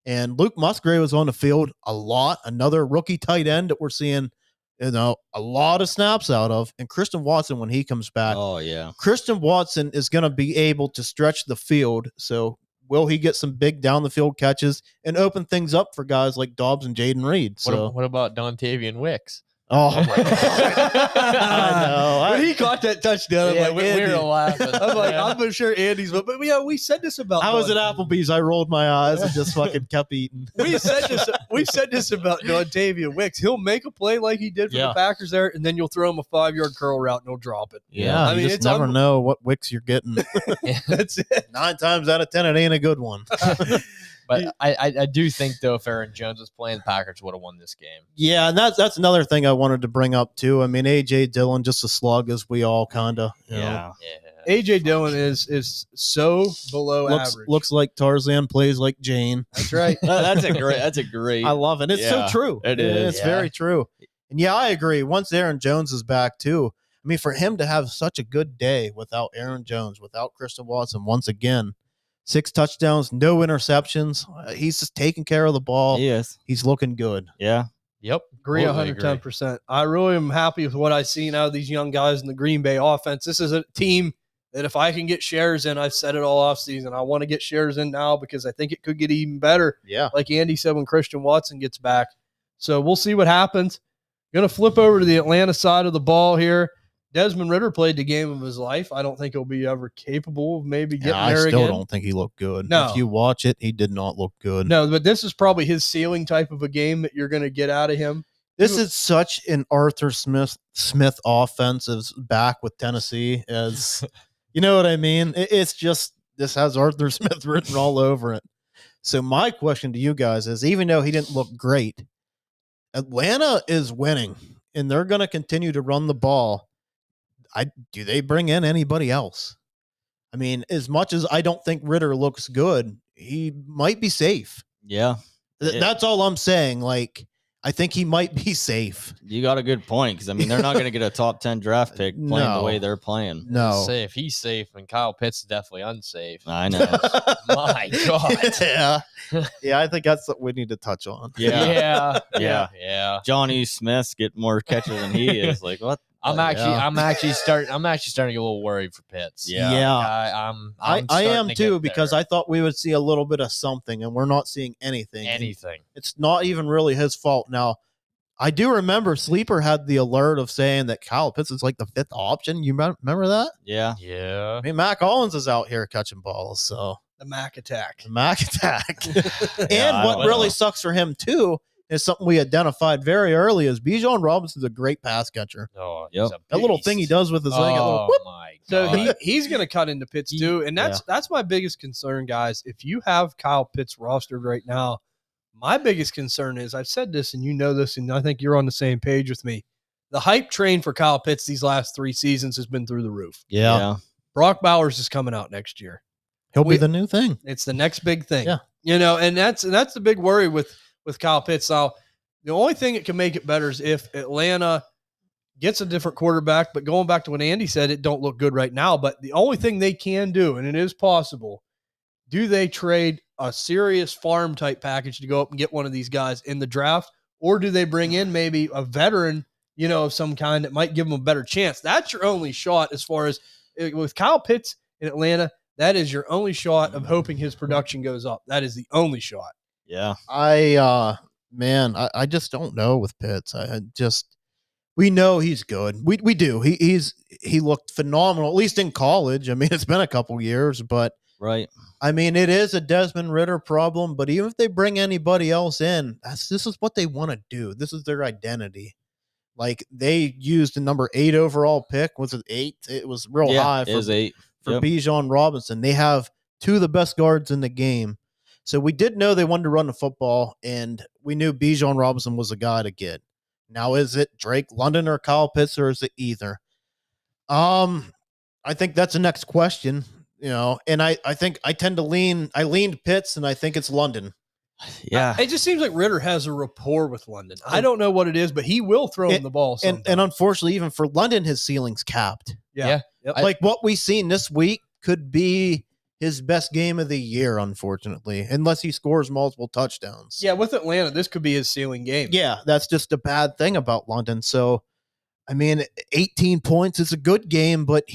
And Luke Musgrave was on the field a lot. Another rookie tight end that we're seeing, a lot of snaps out of. And Christian Watson, when he comes back, Christian Watson is going to be able to stretch the field. So will he get some big down the field catches and open things up for guys like Doubs and Jaden Reed? So what about Dontavian Wicks? Oh my God. I know. When he caught that touchdown, I'm like, we were laughing. I'm like, I'm sure Andy's, but yeah, we said this about. I was at Applebee's. I rolled my eyes and just fucking kept eating. We said this about Dontavian Wicks. He'll make a play like he did for the Packers there, and then you'll throw him a 5-yard curl route and he'll drop it. Yeah, I mean, you just never know what Wicks you're getting. That's it. 9 times out of 10, it ain't a good one. But I do think, though, if Aaron Jones was playing, the Packers would have won this game. Yeah, and that's another thing I wanted to bring up, too. I mean, A.J. Dillon, just a slug, as we all kind of, know. A.J. Dillon is so below average. Looks like Tarzan, plays like Jane. That's right. That's a great. I love it. It's so true. It is. It's very true. And, I agree. Once Aaron Jones is back, too, I mean, for him to have such a good day without Aaron Jones, without Christian Watson, once again, 6 touchdowns, no interceptions. He's just taking care of the ball. He is. He's looking good. Yeah. Yep. Agree 110%. I really am happy with what I've seen out of these young guys in the Green Bay offense. This is a team that if I can get shares in, I've said it all offseason. I want to get shares in now because I think it could get even better. Yeah. Like Andy said, when Christian Watson gets back. So we'll see what happens. Going to flip over to the Atlanta side of the ball here. Desmond Ridder played the game of his life. I don't think he'll be ever capable of maybe getting there again. I still don't think he looked good. No. If you watch it, he did not look good. No, but this is probably his ceiling type of a game that you're going to get out of him. This is such an Arthur Smith offensive back with Tennessee. As you know what I mean? It's just this has Arthur Smith written all over it. So my question to you guys is, even though he didn't look great, Atlanta is winning, and they're going to continue to run the ball. Do they bring in anybody else? I mean, as much as I don't think Ridder looks good, he might be safe. Yeah. That's all I'm saying. Like, I think he might be safe. You got a good point, because, I mean, they're not going to get a top 10 draft pick playing the way they're playing. No. Safe. He's safe, and Kyle Pitts is definitely unsafe. I know. My God. Yeah, I think that's what we need to touch on. Yeah. Yeah. Johnny Smith's getting more catches than he is. Like, what? I'm actually starting to get a little worried for Pitts. Yeah. I am too, because I thought we would see a little bit of something, and we're not seeing anything. It's not even really his fault. Now, I do remember Sleeper had the alert of saying that Kyle Pitts is like the 5th option. You remember that? Yeah. Yeah. I mean, Mac Hollins is out here catching balls, so the Mac attack. And what really sucks for him too is something we identified very early as Bijan Robinson's a great pass catcher. Oh, Yep. he's a That little thing he beast. does with his leg, a little Oh whoop. my So god! he's going to cut into Pitts too, and that's my biggest concern, guys. If you have Kyle Pitts rostered right now, my biggest concern is I've said this, and you know this, and I think you're on the same page with me. The hype train for Kyle Pitts these last 3 seasons has been through the roof. Yeah. Brock Bowers is coming out next year. He'll be the new thing. It's the next big thing. Yeah. And that's the big worry with Kyle Pitts. Now, the only thing that can make it better is if Atlanta gets a different quarterback, but going back to what Andy said, it don't look good right now. But the only thing they can do, and it is possible, do they trade a serious farm type package to go up and get one of these guys in the draft? Or do they bring in maybe a veteran, of some kind that might give them a better chance? That's your only shot as far as with Kyle Pitts in Atlanta. That is your only shot of hoping his production goes up. That is the only shot. Yeah. I just don't know with Pitts. We know he's good. We do. He looked phenomenal, at least in college. I mean, it's been a couple years, but Right. I mean, it is a Desmond Ridder problem, but even if they bring anybody else in, this is what they want to do. This is their identity. Like, they used the number 8 overall pick. Was it 8? It was real high It was 8. for Bijan Robinson. They have 2 of the best guards in the game. So we did know they wanted to run the football, and we knew Bijan Robinson was a guy to get. Now, is it Drake London or Kyle Pitts, or is it either? I think that's the next question, and I think I leaned Pitts, and I think it's London. Yeah. It just seems like Ridder has a rapport with London. I don't know what it is, but he will throw him the ball. And unfortunately, even for London, his ceiling's capped. Yeah. Yep. Like what we've seen this week could be his best game of the year, unfortunately, unless he scores multiple touchdowns. Yeah, with Atlanta, this could be his ceiling game. Yeah, that's just a bad thing about London. So, I mean, 18 points is a good game, but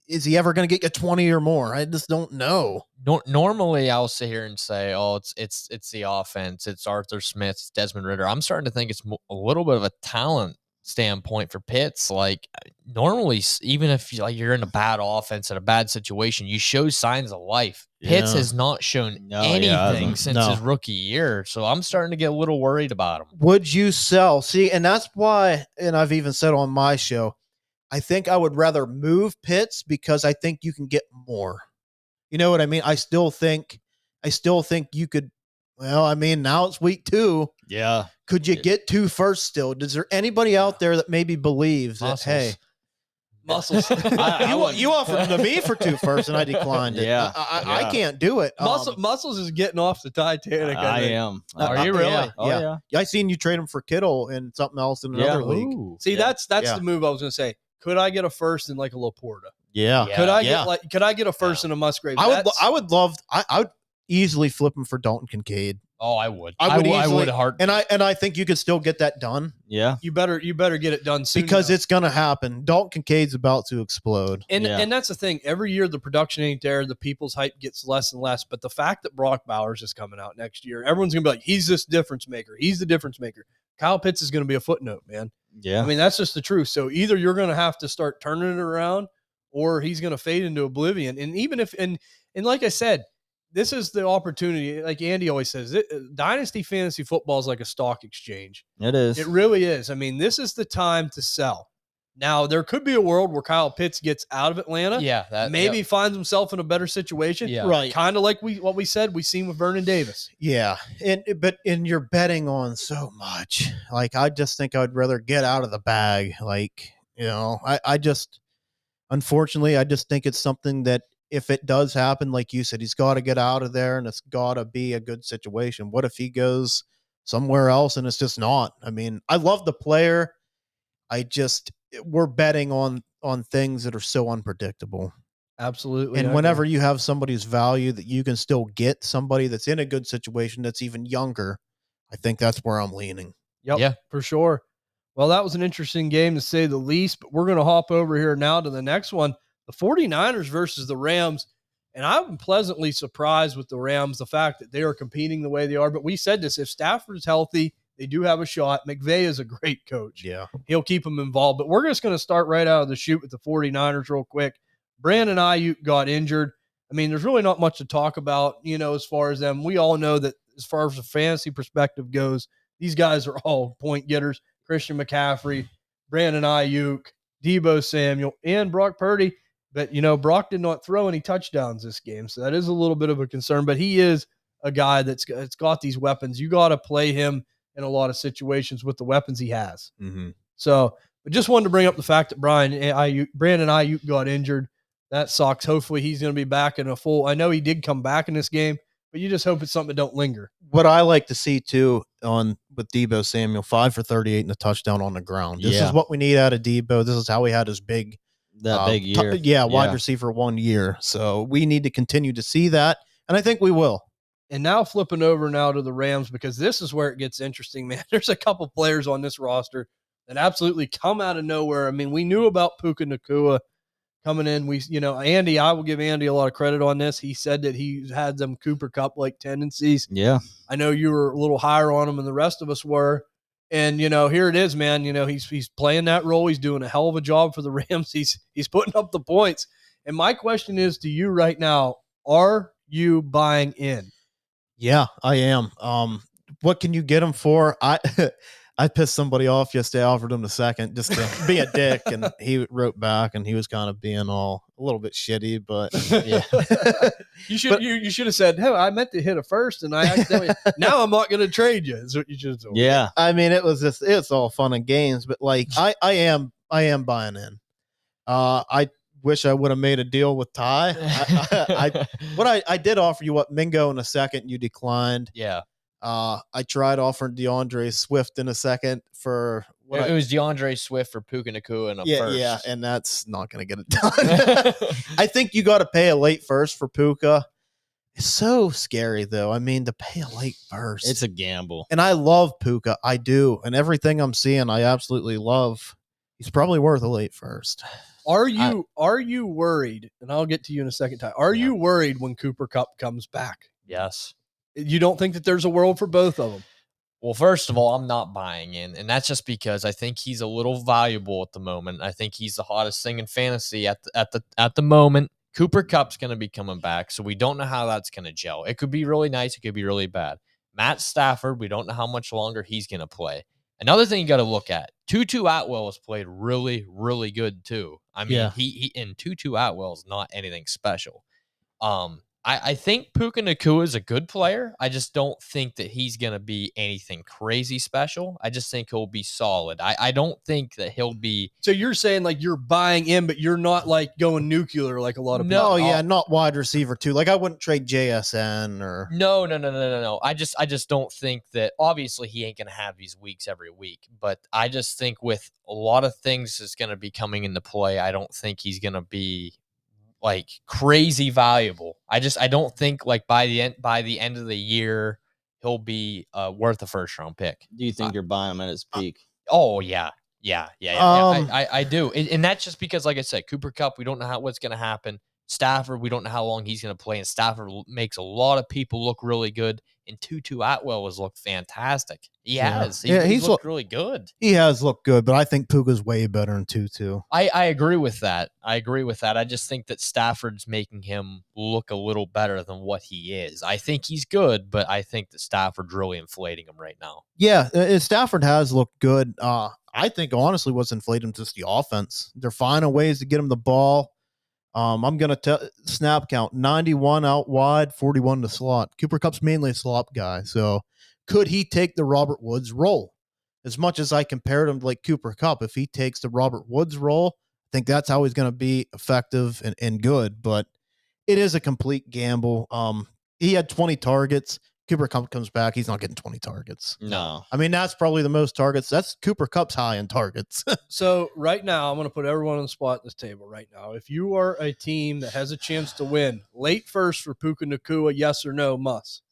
is he ever going to get you 20 or more? I just don't know. Normally, I'll sit here and say, "Oh, it's the offense. It's Arthur Smith, it's Desmond Ridder." I'm starting to think it's a little bit of a talent standpoint for Pitts. Like, normally, even if you're in a bad offense in a bad situation, you show signs of life. Pitts has not shown anything since his rookie year, so I'm starting to get a little worried about him. Would you sell? See, and that's why, and I've even said on my show, I think I would rather move Pitts because I think you can get more. You know what I mean? I still think you could. Well, I mean, now it's week 2. Yeah. Could you get 2 first still? Is there anybody out there that maybe believes that, hey, Muscles. you offered to me for 2 first and I declined it. Yeah. I can't do it. Muscles is getting off the Titanic. I am. Are you really? Yeah. Oh, yeah. I seen you trade him for Kittle and something else in another league. Ooh. See, Yeah. that's the move I was going to say. Could I get a first in like a Laporta? Yeah. Could I get a first in a Musgrave? I would easily flip him for Dalton Kincaid. Oh, I would. I would hard. And I think you could still get that done. Yeah. You better get it done soon because now. it's going to happen. Dalton Kincaid's about to explode. And that's the thing. Every year the production ain't there. The people's hype gets less and less. But the fact that Brock Bowers is coming out next year, everyone's going to be like, he's this difference maker. He's the difference maker. Kyle Pitts is going to be a footnote, man. Yeah. I mean, that's just the truth. So either you're going to have to start turning it around or he's going to fade into oblivion. And even if, and like I said, this is the opportunity. Like Andy always says, Dynasty fantasy football is like a stock exchange. It is. It really is. I mean, this is the time to sell. Now, there could be a world where Kyle Pitts gets out of Atlanta. Yeah. Maybe finds himself in a better situation. Yeah. Right. Kind of like what we said we've seen with Vernon Davis. Yeah. But you're betting on so much. Like, I just think I'd rather get out of the bag. Like, unfortunately, I just think it's something that if it does happen, like you said, he's got to get out of there and it's got to be a good situation. What if he goes somewhere else and it's just not? I mean, I love the player. We're betting on things that are so unpredictable. Absolutely. And whenever you have somebody's value that you can still get somebody that's in a good situation that's even younger, I think that's where I'm leaning. Yep, Yeah. for sure. Well, that was an interesting game to say the least, but we're going to hop over here now to the next one, the 49ers versus the Rams. And I'm pleasantly surprised with the Rams, the fact that they are competing the way they are. But we said this, if Stafford's healthy, they do have a shot. McVay is a great coach. Yeah. He'll keep them involved. But we're just going to start right out of the chute with the 49ers real quick. Brandon Ayuk got injured. I mean, there's really not much to talk about, as far as them. We all know that as far as the fantasy perspective goes, These guys are all point getters. Christian McCaffrey, Brandon Ayuk, Deebo Samuel, and Brock Purdy. But, Brock did not throw any touchdowns this game, so that is a little bit of a concern. But he is a guy that's got these weapons. You got to play him in a lot of situations with the weapons he has. Mm-hmm. So, but just wanted to bring up the fact that Brandon Ayuk got injured. That sucks. Hopefully he's going to be back in a full. I know he did come back in this game, but you just hope it's something that don't linger. What I like to see too with Deebo Samuel, 5 for 38 and a touchdown on the ground. This is what we need out of Deebo. This is how he had his big year. Wide receiver 1 year. So we need to continue to see that, and I think we will. And now flipping over now to the Rams, because this is where it gets interesting, man. There's a couple players on this roster that absolutely come out of nowhere. I mean, we knew about Puka Nacua coming in. Andy, I will give Andy a lot of credit on this. He said that he had them Cooper Cup-like tendencies. Yeah. I know you were a little higher on him than the rest of us were. And, here it is, man. He's playing that role. He's doing a hell of a job for the Rams. He's putting up the points. And my question is to you right now, are you buying in? Yeah, I am. What can you get him for? I pissed somebody off yesterday. I offered him the second just to be a dick, and he wrote back, and he was kind of being a little bit shitty. But yeah, you should have said, "Hey, I meant to hit a first, and I accidentally." Now I'm not going to trade you. Is what you should have told. Yeah, I mean, it's all fun and games, but like I am buying in. I wish I would have made a deal with Ty. I did offer you Mingo in a second. You declined. Yeah. I tried offering DeAndre Swift in a second for it was DeAndre Swift for Puka Nacua in a first. Yeah, and that's not going to get it done. I think you got to pay a late first for Puka. It's so scary, though. I mean, to pay a late first. It's a gamble. And I love Puka. I do. And everything I'm seeing, I absolutely love. He's probably worth a late first. Are you worried? And I'll get to you in a second, Ty. Are you worried when Cooper Kupp comes back? Yes. You don't think that there's a world for both of them? Well, first of all, I'm not buying in, and that's just because I think he's a little valuable at the moment. I think he's the hottest thing in fantasy at the moment. Cooper Kupp's going to be coming back, so we don't know how that's going to gel. It could be really nice. It could be really bad. Matt Stafford, we don't know how much longer he's going to play. Another thing you got to look at, Tutu Atwell has played really, really good too. I mean, he and Tutu Atwell is not anything special. I think Puka Nacua is a good player. I just don't think that he's going to be anything crazy special. I just think he'll be solid. I don't think that he'll be. So you're saying like you're buying in, but you're not like going nuclear like a lot of people. No, yeah, not wide receiver too. Like I wouldn't trade JSN or. No. I just don't think that. Obviously, he ain't going to have these weeks every week, but I just think with a lot of things that's going to be coming into play, I don't think he's going to be like crazy valuable. I don't think like by the end of the year he'll be worth a first round pick. Do you think you're buying him at his peak? Oh yeah. I do, and that's just because, like I said, Cooper Kupp, we don't know what's going to happen. Stafford, we don't know how long he's going to play, and Stafford makes a lot of people look really good. And Tutu Atwell has looked fantastic. He's looked really good. He has looked good, but I think Puka's way better than Tutu. I agree with that. I just think that Stafford's making him look a little better than what he is. I think he's good, but I think that Stafford's really inflating him right now. Yeah, Stafford has looked good. I think honestly what's inflating him is just the offense. They're finding ways to get him the ball. I'm going to tell snap count 91 out wide, 41 to slot. Cooper Kupp's mainly a slot guy. So could he take the Robert Woods role? As much as I compared him to like Cooper Kupp, if he takes the Robert Woods role, I think that's how he's going to be effective and good. But it is a complete gamble. He had 20 targets. Cooper Kupp comes back, he's not getting 20 targets. No. I mean, that's probably the most targets. That's Cooper Kupp's high in targets. So right now, I'm going to put everyone on the spot at this table right now. If you are a team that has a chance to win, late first for Puka Nacua, yes or no, must?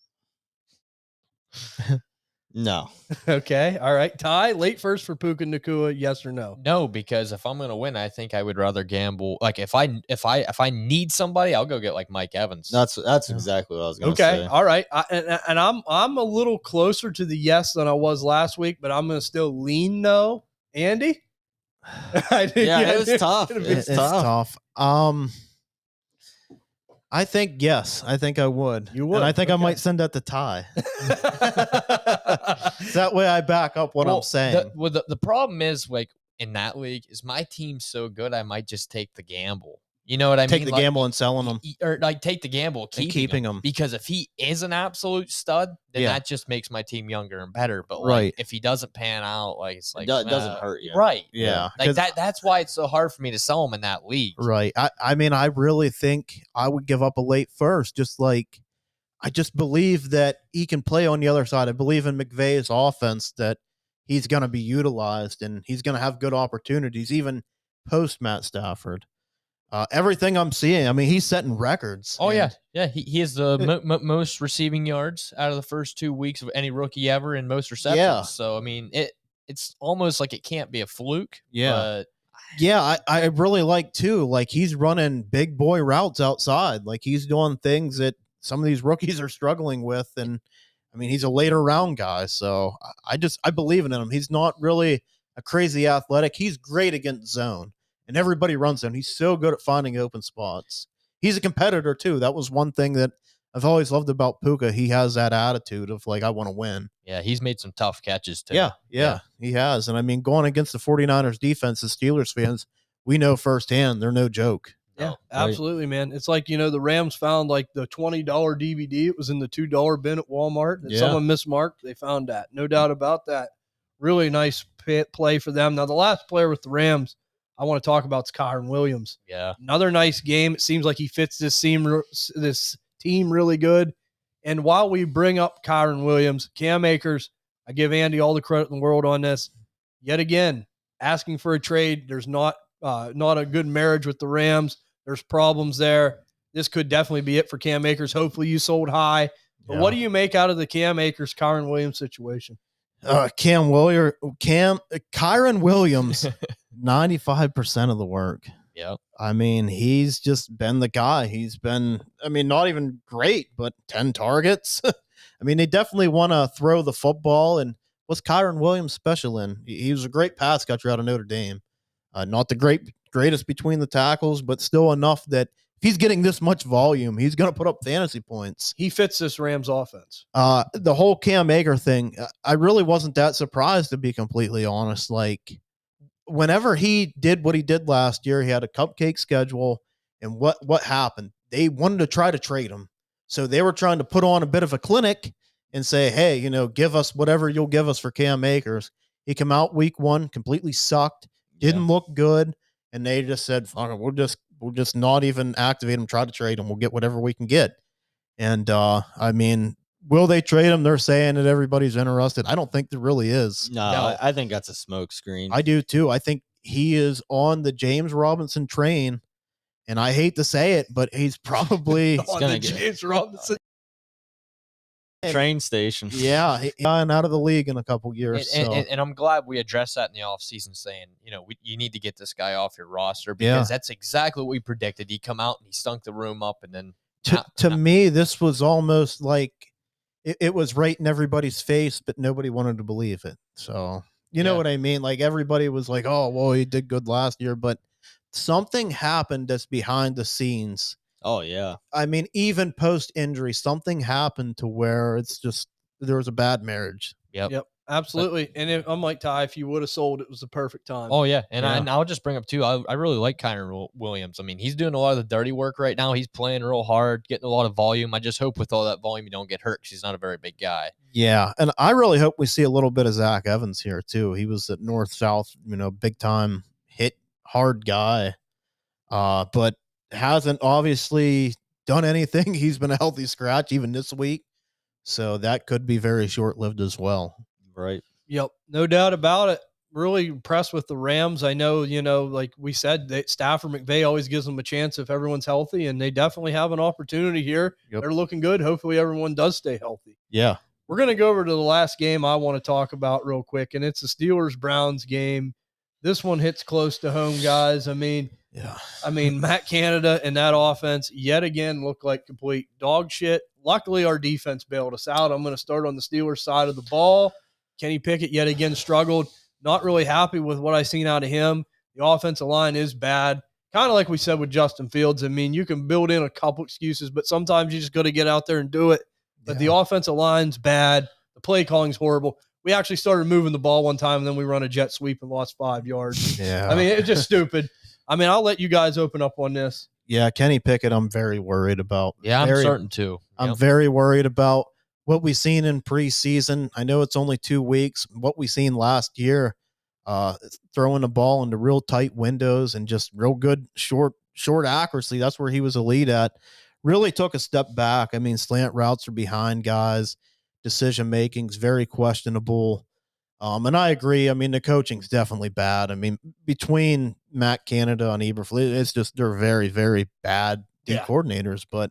No. Okay. All right. Ty, late first for Puka Nacua, yes or no? No, because if I'm going to win, I think I would rather gamble. Like if I need somebody, I'll go get like Mike Evans. That's exactly what I was going to say. Okay. All right. And I'm a little closer to the yes than I was last week, but I'm going to still lean no. Andy? It was tough. It's tough. I think yes. I think I would. You would. And I think I Okay. might send that to Ty. That way I back up what I'm saying. The problem is, like, in that league, is my team's so good, I might just take the gamble. You know what I mean? Take the gamble and selling them. Or like take the gamble, keeping him. Because if he is an absolute stud, then that just makes my team younger and better. But like, if he doesn't pan out, like it's like it doesn't hurt you. Right. Yeah. Like that's why it's so hard for me to sell him in that league. Right. I mean, I really think I would give up a late first. Just like, I just believe that he can play on the other side. I believe in McVay's offense that he's going to be utilized and he's going to have good opportunities, even post Matt Stafford. Everything I'm seeing, I mean, he's setting records. Oh, yeah. He has the most receiving yards out of the first 2 weeks of any rookie ever and most receptions. Yeah. So, I mean, it's almost like it can't be a fluke. Yeah. But yeah, I really like, too. Like, he's running big boy routes outside. Like, he's doing things that some of these rookies are struggling with. And, I mean, he's a later round guy. So, I believe in him. He's not really a crazy athletic. He's great against zone. And everybody runs him. He's so good at finding open spots. He's a competitor, too. That was one thing that I've always loved about Puka. He has that attitude of, like, I want to win. Yeah, he's made some tough catches, too. Yeah, he has. And, I mean, going against the 49ers defense as Steelers fans, we know firsthand they're no joke. Yeah, absolutely, man. It's like, the Rams found, like, the $20 DVD. It was in the $2 bin at Walmart. And someone mismarked. They found that. No doubt about that. Really nice play for them. Now, the last player with the Rams I want to talk about is Kyren Williams. Yeah. Another nice game. It seems like he fits this team really good. And while we bring up Kyren Williams, Cam Akers, I give Andy all the credit in the world on this. Yet again, asking for a trade. There's not a good marriage with the Rams. There's problems there. This could definitely be it for Cam Akers. Hopefully you sold high. But what do you make out of the Cam Akers, Kyren Williams situation? Kyren Williams, 95% of the work. Yeah. I mean, he's just been the guy. He's been, not even great, but 10 targets. I mean, they definitely want to throw the football. And what's Kyren Williams special in? He was a great pass catcher out of Notre Dame. Not the greatest between the tackles, but still enough that if he's getting this much volume, he's going to put up fantasy points. He fits this Rams offense. The whole Cam Akers thing, I really wasn't that surprised, to be completely honest. Like, whenever he did what he did last year, he had a cupcake schedule. And what happened? They wanted to try to trade him. So they were trying to put on a bit of a clinic and say, hey, give us whatever you'll give us for Cam Akers. He came out week 1, completely sucked, didn't look good. And they just said, fuck it, we'll just not even activate him, try to trade him. We'll get whatever we can get. And, will they trade him? They're saying that everybody's interested. I don't think there really is. No. I think that's a smoke screen. I do too. I think he is on the James Robinson train. And I hate to say it, but he's probably on the James Robinson train station. Yeah, he's out of the league in a couple years. And I'm glad we addressed that in the offseason, saying, you need to get this guy off your roster, because that's exactly what we predicted. He come out and he stunk the room up, and then to me, this was almost like it was right in everybody's face, but nobody wanted to believe it. So you know what I mean? Like, everybody was like, oh, well, he did good last year, but something happened that's behind the scenes. Oh, yeah. I mean, even post-injury, something happened to where it's just there was a bad marriage. Yep, absolutely. And I'm like Ty, if you would have sold, it was the perfect time. Oh, yeah. And I'll just bring up, too, I really like Kyren Williams. I mean, he's doing a lot of the dirty work right now. He's playing real hard, getting a lot of volume. I just hope with all that volume, you don't get hurt, because he's not a very big guy. Yeah, and I really hope we see a little bit of Zach Evans here, too. He was at North-South, big-time hit hard guy, but hasn't obviously done anything. He's been a healthy scratch even this week, so that could be very short-lived as well. Right. Yep, no doubt about it. Really impressed with the Rams. I know, like we said, Stafford McVay always gives them a chance if everyone's healthy, and they definitely have an opportunity here. Yep. They're looking good. Hopefully everyone does stay healthy. Yeah. We're going to go over to the last game I want to talk about real quick, and it's the Steelers-Browns game. This one hits close to home, guys. Matt Canada and that offense yet again look like complete dog shit. Luckily, our defense bailed us out. I'm going to start on the Steelers side of the ball. Kenny Pickett yet again struggled. Not really happy with what I've seen out of him. The offensive line is bad. kind of like we said with Justin Fields. I mean, you can build in a couple excuses, but sometimes you just got to get out there and do it. But the offensive line's bad. The play calling's horrible. We actually started moving the ball one time, and then we run a jet sweep and lost 5 yards. Yeah. I mean, it's just stupid. I mean, I'll let you guys open up on this. Yeah, Kenny Pickett, I'm very worried about. Yeah, I'm certain too. I'm very worried about what we've seen in preseason. I know it's only 2 weeks. What we seen last year, throwing the ball into real tight windows and just real good short accuracy. That's where he was elite at. Really took a step back. I mean, slant routes are behind guys. Decision making is very questionable. And I agree. I mean, the coaching's definitely bad. I mean, between Matt Canada and Eberflus, it's just they're very, very bad coordinators. But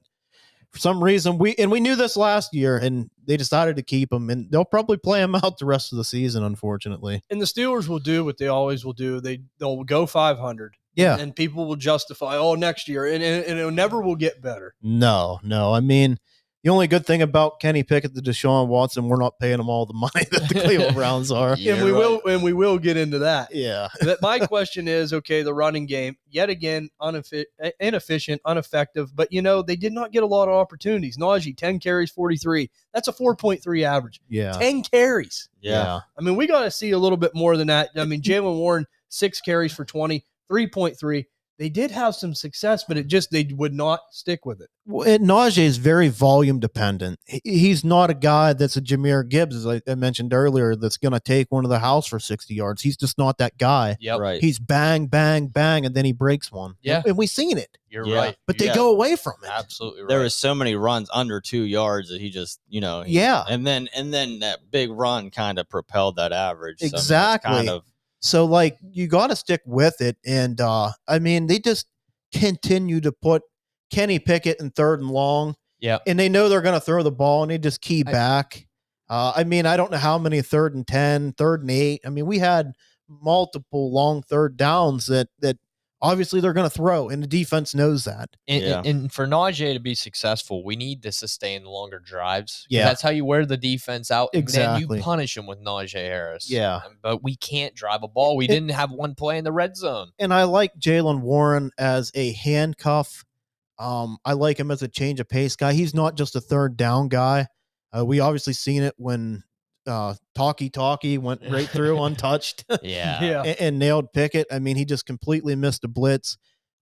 for some reason, we knew this last year, and they decided to keep him, and they'll probably play him out the rest of the season, unfortunately. And the Steelers will do what they always will do. They'll go 500. Yeah. And people will justify, next year, and it never will get better. No. I mean, the only good thing about Kenny Pickett, the Deshaun Watson, we're not paying him all the money that the Cleveland Browns are. And we will get into that. Yeah. But my question is, okay, the running game, yet again, inefficient, ineffective, but, they did not get a lot of opportunities. Najee, 10 carries, 43. That's a 4.3 average. Yeah. 10 carries. Yeah. I mean, we got to see a little bit more than that. I mean, Jaylen Warren, 6 carries for 20, 3.3. They did have some success, but they would not stick with it. Well, Najee is very volume dependent. He's not a guy that's a Jahmyr Gibbs, as I mentioned earlier, that's going to take one to the house for 60 yards. He's just not that guy. Yep. Right. He's bang, bang, bang, and then he breaks one. Yeah. And we've seen it. You're right. But they go away from it. Absolutely right. There was so many runs under 2 yards that he just, Yeah. And then that big run kind of propelled that average. So, Exactly. kind of, So, you got to stick with it. And, I mean, they just continue to put Kenny Pickett in 3rd and long. Yeah. And they know they're going to throw the ball, and they just key back. I mean, I don't know how many 3rd and 10, 3rd and 8. I mean, we had multiple long 3rd downs that obviously they're going to throw, and the defense knows that. And for Najee to be successful, we need to sustain the longer drives. Yeah. That's how you wear the defense out. Exactly. And then you punish them with Najee Harris. Yeah. But we can't drive a ball. We didn't have one play in the red zone. And I like Jaylen Warren as a handcuff. I like him as a change of pace guy. He's not just a 3rd down guy. We obviously seen it when Talkie went right through untouched. Yeah. and nailed Pickett. I mean, he just completely missed a blitz.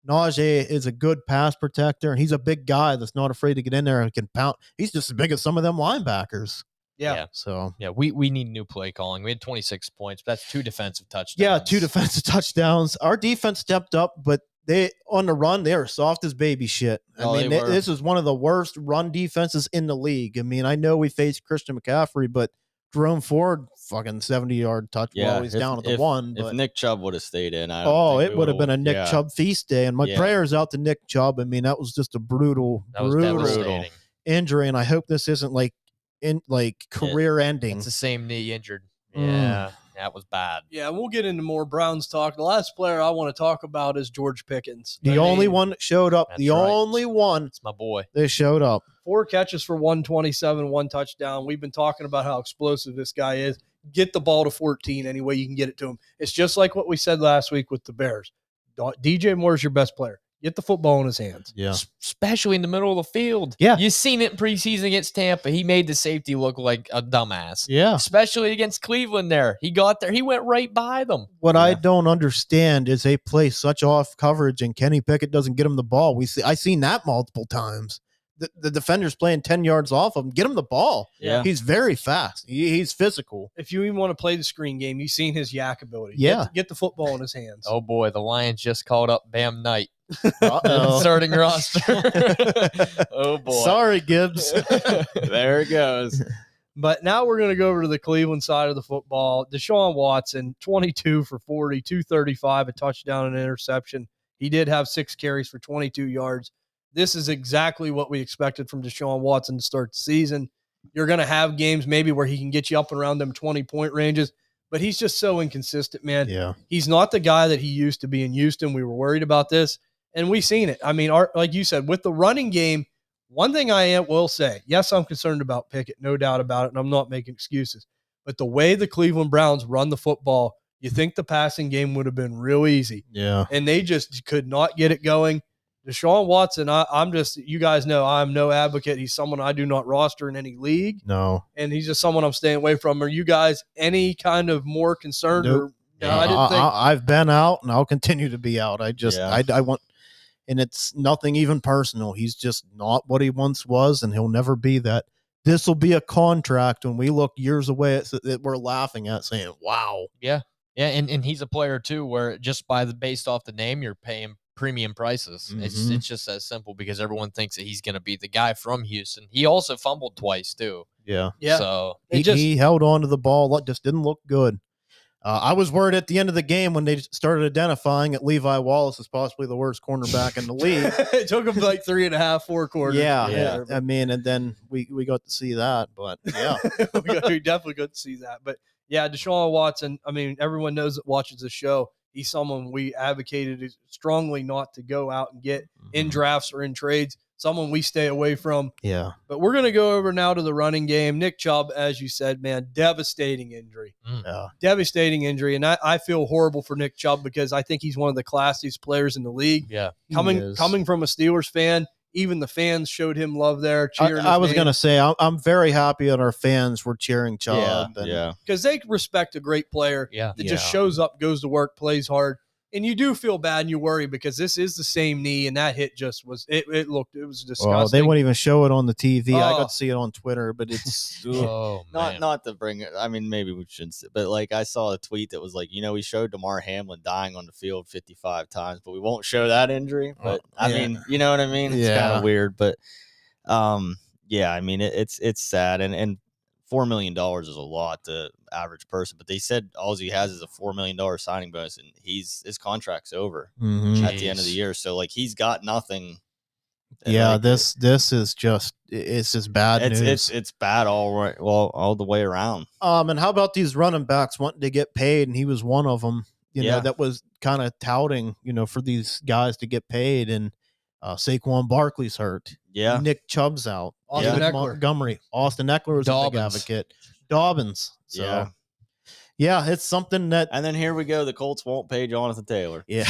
Najee is a good pass protector, and he's a big guy that's not afraid to get in there and can pound. He's just as big as some of them linebackers. Yeah. So we need new play calling. We had 26 points, but that's 2 defensive touchdowns. yeah, 2 defensive touchdowns. Our defense stepped up, but they on the run, they are soft as baby shit. I mean, this is one of the worst run defenses in the league. I mean, I know we faced Christian McCaffrey, but Jerome Ford, fucking 70-yard touch while he's down at the 1. But if Nick Chubb would have stayed in, it would have been a Nick Chubb feast day. And my prayers out to Nick Chubb. I mean, that was just a brutal injury, and I hope this isn't career ending. It's the same knee injured. Yeah, that was bad. Yeah, we'll get into more Browns talk. The last player I want to talk about is George Pickens. The only one that showed up. That's The right. only one It's my boy. that showed up. 4 catches for 127, 1 touchdown. We've been talking about how explosive this guy is. Get the ball to 14 any way you can get it to him. It's just like what we said last week with the Bears. DJ Moore's your best player. Get the football in his hands. Yeah. Especially in the middle of the field. Yeah. You seen it in preseason against Tampa. He made the safety look like a dumbass. Yeah. Especially against Cleveland there. He got there. He went right by them. What I don't understand is they play such off coverage and Kenny Pickett doesn't get him the ball. I seen that multiple times. The defender's playing 10 yards off of him. Get him the ball. Yeah. He's very fast. He's physical. If you even want to play the screen game, you've seen his yak ability. Yeah. Get the football in his hands. Oh, boy. The Lions just called up Bam Knight. Uh-oh. Starting roster. Oh, boy. Sorry, Gibbs. there it goes. But now we're going to go over to the Cleveland side of the football. Deshaun Watson, 22 for 40, 235, a touchdown and an interception. He did have 6 carries for 22 yards. This is exactly what we expected from Deshaun Watson to start the season. You're going to have games maybe where he can get you up and around them 20-point ranges, but he's just so inconsistent, man. Yeah. He's not the guy that he used to be in Houston. We were worried about this, and we've seen it. I mean, like you said, with the running game, one thing I will say, yes, I'm concerned about Pickett, no doubt about it, and I'm not making excuses. But the way the Cleveland Browns run the football, you think the passing game would have been real easy. Yeah. And they just could not get it going. Deshaun Watson, I'm just, you guys know, I'm no advocate. He's someone I do not roster in any league. No. And he's just someone I'm staying away from. Are you guys any kind of more concerned? Nope. No, I didn't think. I've been out and I'll continue to be out. I want, and it's nothing even personal. He's just not what he once was, and he'll never be that. This will be a contract when we look years away at that we're laughing at, saying, wow. Yeah. Yeah. And he's a player too, where just based off the name, you're paying premium prices. Mm-hmm. It's just that simple because everyone thinks that he's going to be the guy from Houston. He also fumbled twice too. Yeah. So he held on to the ball. Just didn't look good. I was worried at the end of the game when they started identifying that Levi Wallace is possibly the worst cornerback in the league. It took him like 3.5, 4 quarters. Yeah. I mean, and then we got to see that, but yeah. we definitely got to see that. But yeah, Deshaun Watson, I mean, everyone knows that watches the show. He's someone we advocated strongly not to go out and get in drafts or in trades. Someone we stay away from. Yeah. But we're going to go over now to the running game. Nick Chubb, as you said, man, devastating injury. Yeah. Devastating injury. And I feel horrible for Nick Chubb because I think he's one of the classiest players in the league. Yeah. Coming from a Steelers fan, even the fans showed him love there, cheering. I was going to say, I'm very happy that our fans were cheering Chubb. Yeah. Because they respect a great player that just shows up, goes to work, plays hard. And you do feel bad and you worry because this is the same knee, and that hit just was it was disgusting. Well, they wouldn't even show it on the TV. I got to see it on Twitter, but it's not to bring it. I mean, maybe we shouldn't, but like I saw a tweet that was like, we showed Damar Hamlin dying on the field 55 times, but we won't show that injury. But I mean, you know what I mean? It's kind of weird, but I mean, it's sad, and $4 million is a lot to average person, but they said all he has is a $4 million signing bonus, and his contract's over at the end of the year. So like he's got nothing. Yeah, like, this is just bad news. It's bad all the way around. And how about these running backs wanting to get paid, and he was one of them. You know, that was kind of touting, for these guys to get paid, and Saquon Barkley's hurt. Yeah. Nick Chubb's out. Austin Eckler. Montgomery. Austin Eckler was a big advocate. Dobbins. So, yeah, it's something that. And then here we go. The Colts won't pay Jonathan Taylor. Yeah.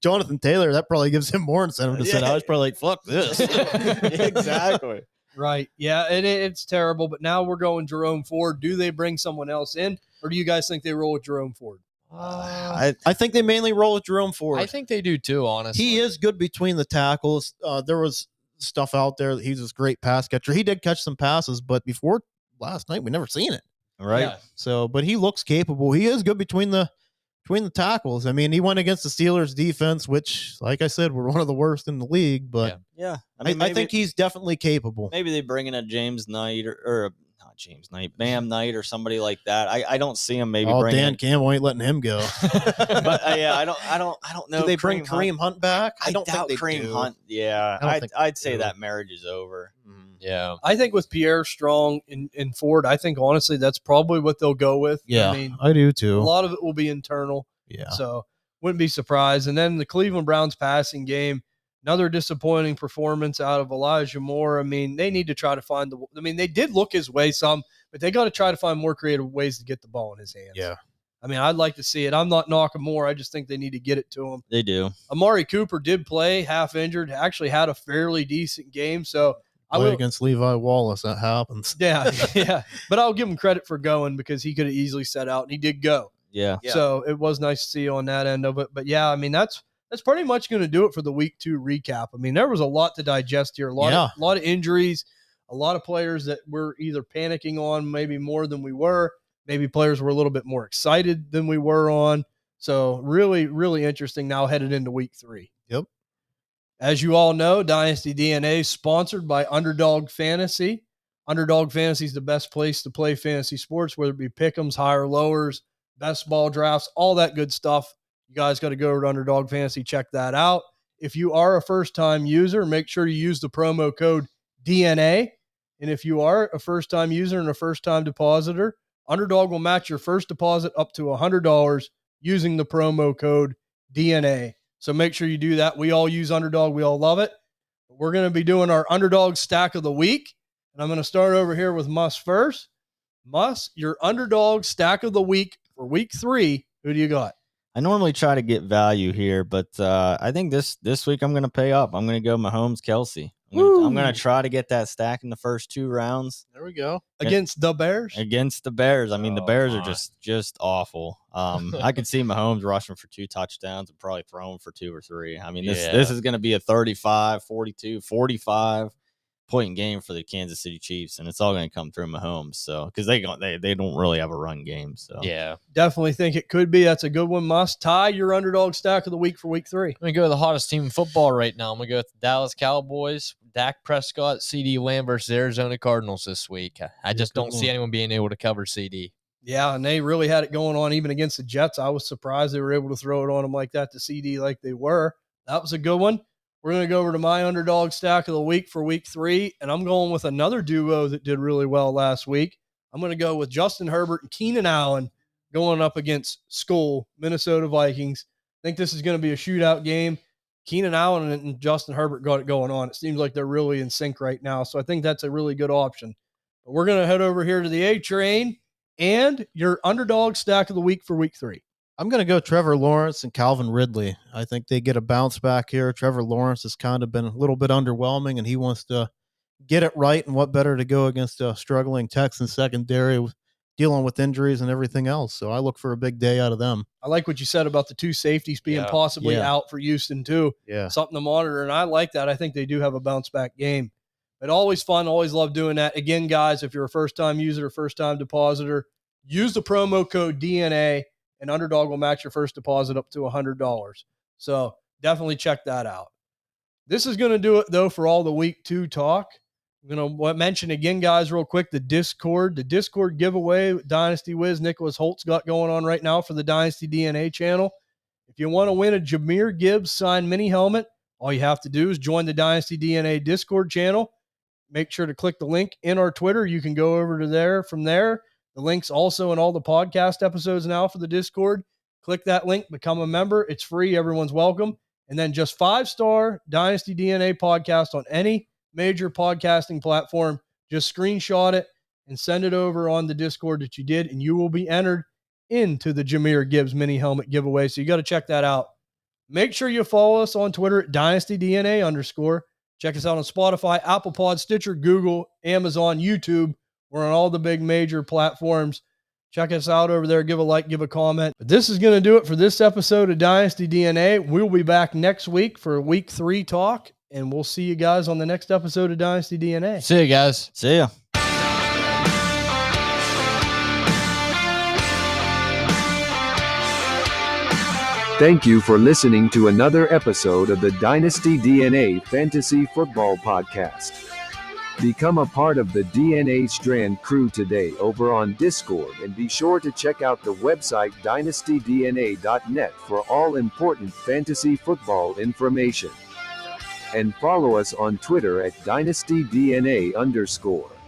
Jonathan Taylor, that probably gives him more incentive to say, I was probably like, fuck this. Exactly. Right. Yeah, and it's terrible. But now we're going Jerome Ford. Do they bring someone else in, or do you guys think they roll with Jerome Ford? I think they mainly roll with Jerome Ford. I think they do too, honestly. He is good between the tackles. There was stuff out there that he's this great pass catcher. He did catch some passes, but before last night, we never seen it. Right. Yeah. So, but he looks capable. He is good between the tackles. I mean, he went against the Steelers defense, which, like I said, we're one of the worst in the league, but yeah. I think he's definitely capable. Maybe they bring in a James Knight or not James Knight, Bam Knight or somebody like that. I don't see him maybe bringing Dan Campbell ain't letting him go. But I don't know. Do they bring Kareem Hunt back? I don't think Kareem Hunt. Yeah, I'd say that marriage is over. Yeah. I think with Pierre Strong and Ford, I think honestly that's probably what they'll go with. Yeah, I mean, I do too. A lot of it will be internal. Yeah. So wouldn't be surprised. And then the Cleveland Browns passing game, another disappointing performance out of Elijah Moore. I mean, they need to try to find they did look his way some, but they got to try to find more creative ways to get the ball in his hands. Yeah. I mean, I'd like to see it. I'm not knocking Moore. I just think they need to get it to him. They do. Amari Cooper did play half injured, actually had a fairly decent game. So against Levi Wallace, that happens. Yeah. But I'll give him credit for going because he could have easily set out, and he did go. Yeah. So it was nice to see on that end of it. But yeah, I mean, that's pretty much going to do it for the week 2 recap. I mean, there was a lot to digest here. A lot of injuries, a lot of players that we're either panicking on maybe more than we were. Maybe players were a little bit more excited than we were on. So really, really interesting now headed into week 3. Yep. As you all know, Dynasty DNA is sponsored by Underdog Fantasy. Underdog Fantasy is the best place to play fantasy sports, whether it be pick'ems, higher lowers, best ball drafts, all that good stuff. You guys got to go over to Underdog Fantasy, check that out. If you are a first-time user, make sure you use the promo code DNA. And if you are a first-time user and a first-time depositor, Underdog will match your first deposit up to $100 using the promo code DNA. So make sure you do that. We all use Underdog. We all love it. We're going to be doing our Underdog Stack of the Week. And I'm going to start over here with Muss first. Muss, your Underdog Stack of the Week for week 3, who do you got? I normally try to get value here, but I think this week I'm going to pay up. I'm going to go Mahomes, Kelsey. I'm going to try to get that stack in the first 2 rounds. There we go. Against the Bears? Against the Bears. I mean, the Bears are just awful. I could see Mahomes rushing for 2 touchdowns and probably throwing for 2 or 3. I mean, this is going to be a 35, 42, 45 point game for the Kansas City Chiefs, and it's all going to come through Mahomes. So, because they don't really have a run game. So, yeah, definitely think it could be. That's a good one. Must tie your underdog stack of the week for week 3. I'm going to go with the hottest team in football right now. I'm going to go with the Dallas Cowboys, Dak Prescott, CeeDee Lamb versus Arizona Cardinals this week. I just don't see anyone being able to cover CD. Yeah, and they really had it going on even against the Jets. I was surprised they were able to throw it on them like that to CD like they were. That was a good one. We're going to go over to my underdog stack of the week for week 3, and I'm going with another duo that did really well last week. I'm going to go with Justin Herbert and Keenan Allen going up against Skull, Minnesota Vikings. I think this is going to be a shootout game. Keenan Allen and Justin Herbert got it going on. It seems like they're really in sync right now, so I think that's a really good option. But we're going to head over here to the A-Train and your underdog stack of the week for week 3. I'm going to go Trevor Lawrence and Calvin Ridley. I think they get a bounce back here. Trevor Lawrence has kind of been a little bit underwhelming, and he wants to get it right. And what better to go against a struggling Texans secondary dealing with injuries and everything else. So I look for a big day out of them. I like what you said about the 2 safeties being possibly out for Houston too. Yeah. Something to monitor, and I like that. I think they do have a bounce-back game. But always fun, always love doing that. Again, guys, if you're a first-time user or first-time depositor, use the promo code DNA, and Underdog will match your first deposit up to $100. So definitely check that out. This is going to do it, though, for all the week 2 talk. I'm going to mention again, guys, real quick, the Discord giveaway Dynasty Wiz Nicholas Holtz got going on right now for the Dynasty DNA channel. If you want to win a Jahmyr Gibbs signed mini helmet, all you have to do is join the Dynasty DNA Discord channel. Make sure to click the link in our Twitter. You can go over to there from there. The link's also in all the podcast episodes now for the Discord. Click that link, become a member. It's free. Everyone's welcome. And then just 5-star Dynasty DNA podcast on any major podcasting platform. Just screenshot it and send it over on the Discord that you did, and you will be entered into the Jahmyr Gibbs mini helmet giveaway. So you got to check that out. Make sure you follow us on Twitter at DynastyDNA_. Check us out on Spotify, Apple Pod, Stitcher, Google, Amazon, YouTube. We're on all the big major platforms. Check us out over there. Give a like, give a comment. But this is going to do it for this episode of Dynasty DNA. We'll be back next week for week 3 talk, and we'll see you guys on the next episode of Dynasty DNA. See you guys. See ya. Thank you for listening to another episode of the Dynasty DNA Fantasy Football Podcast. Become a part of the DNA Strand crew today over on Discord, and be sure to check out the website dynastydna.net for all important fantasy football information. And follow us on Twitter at DynastyDNA_.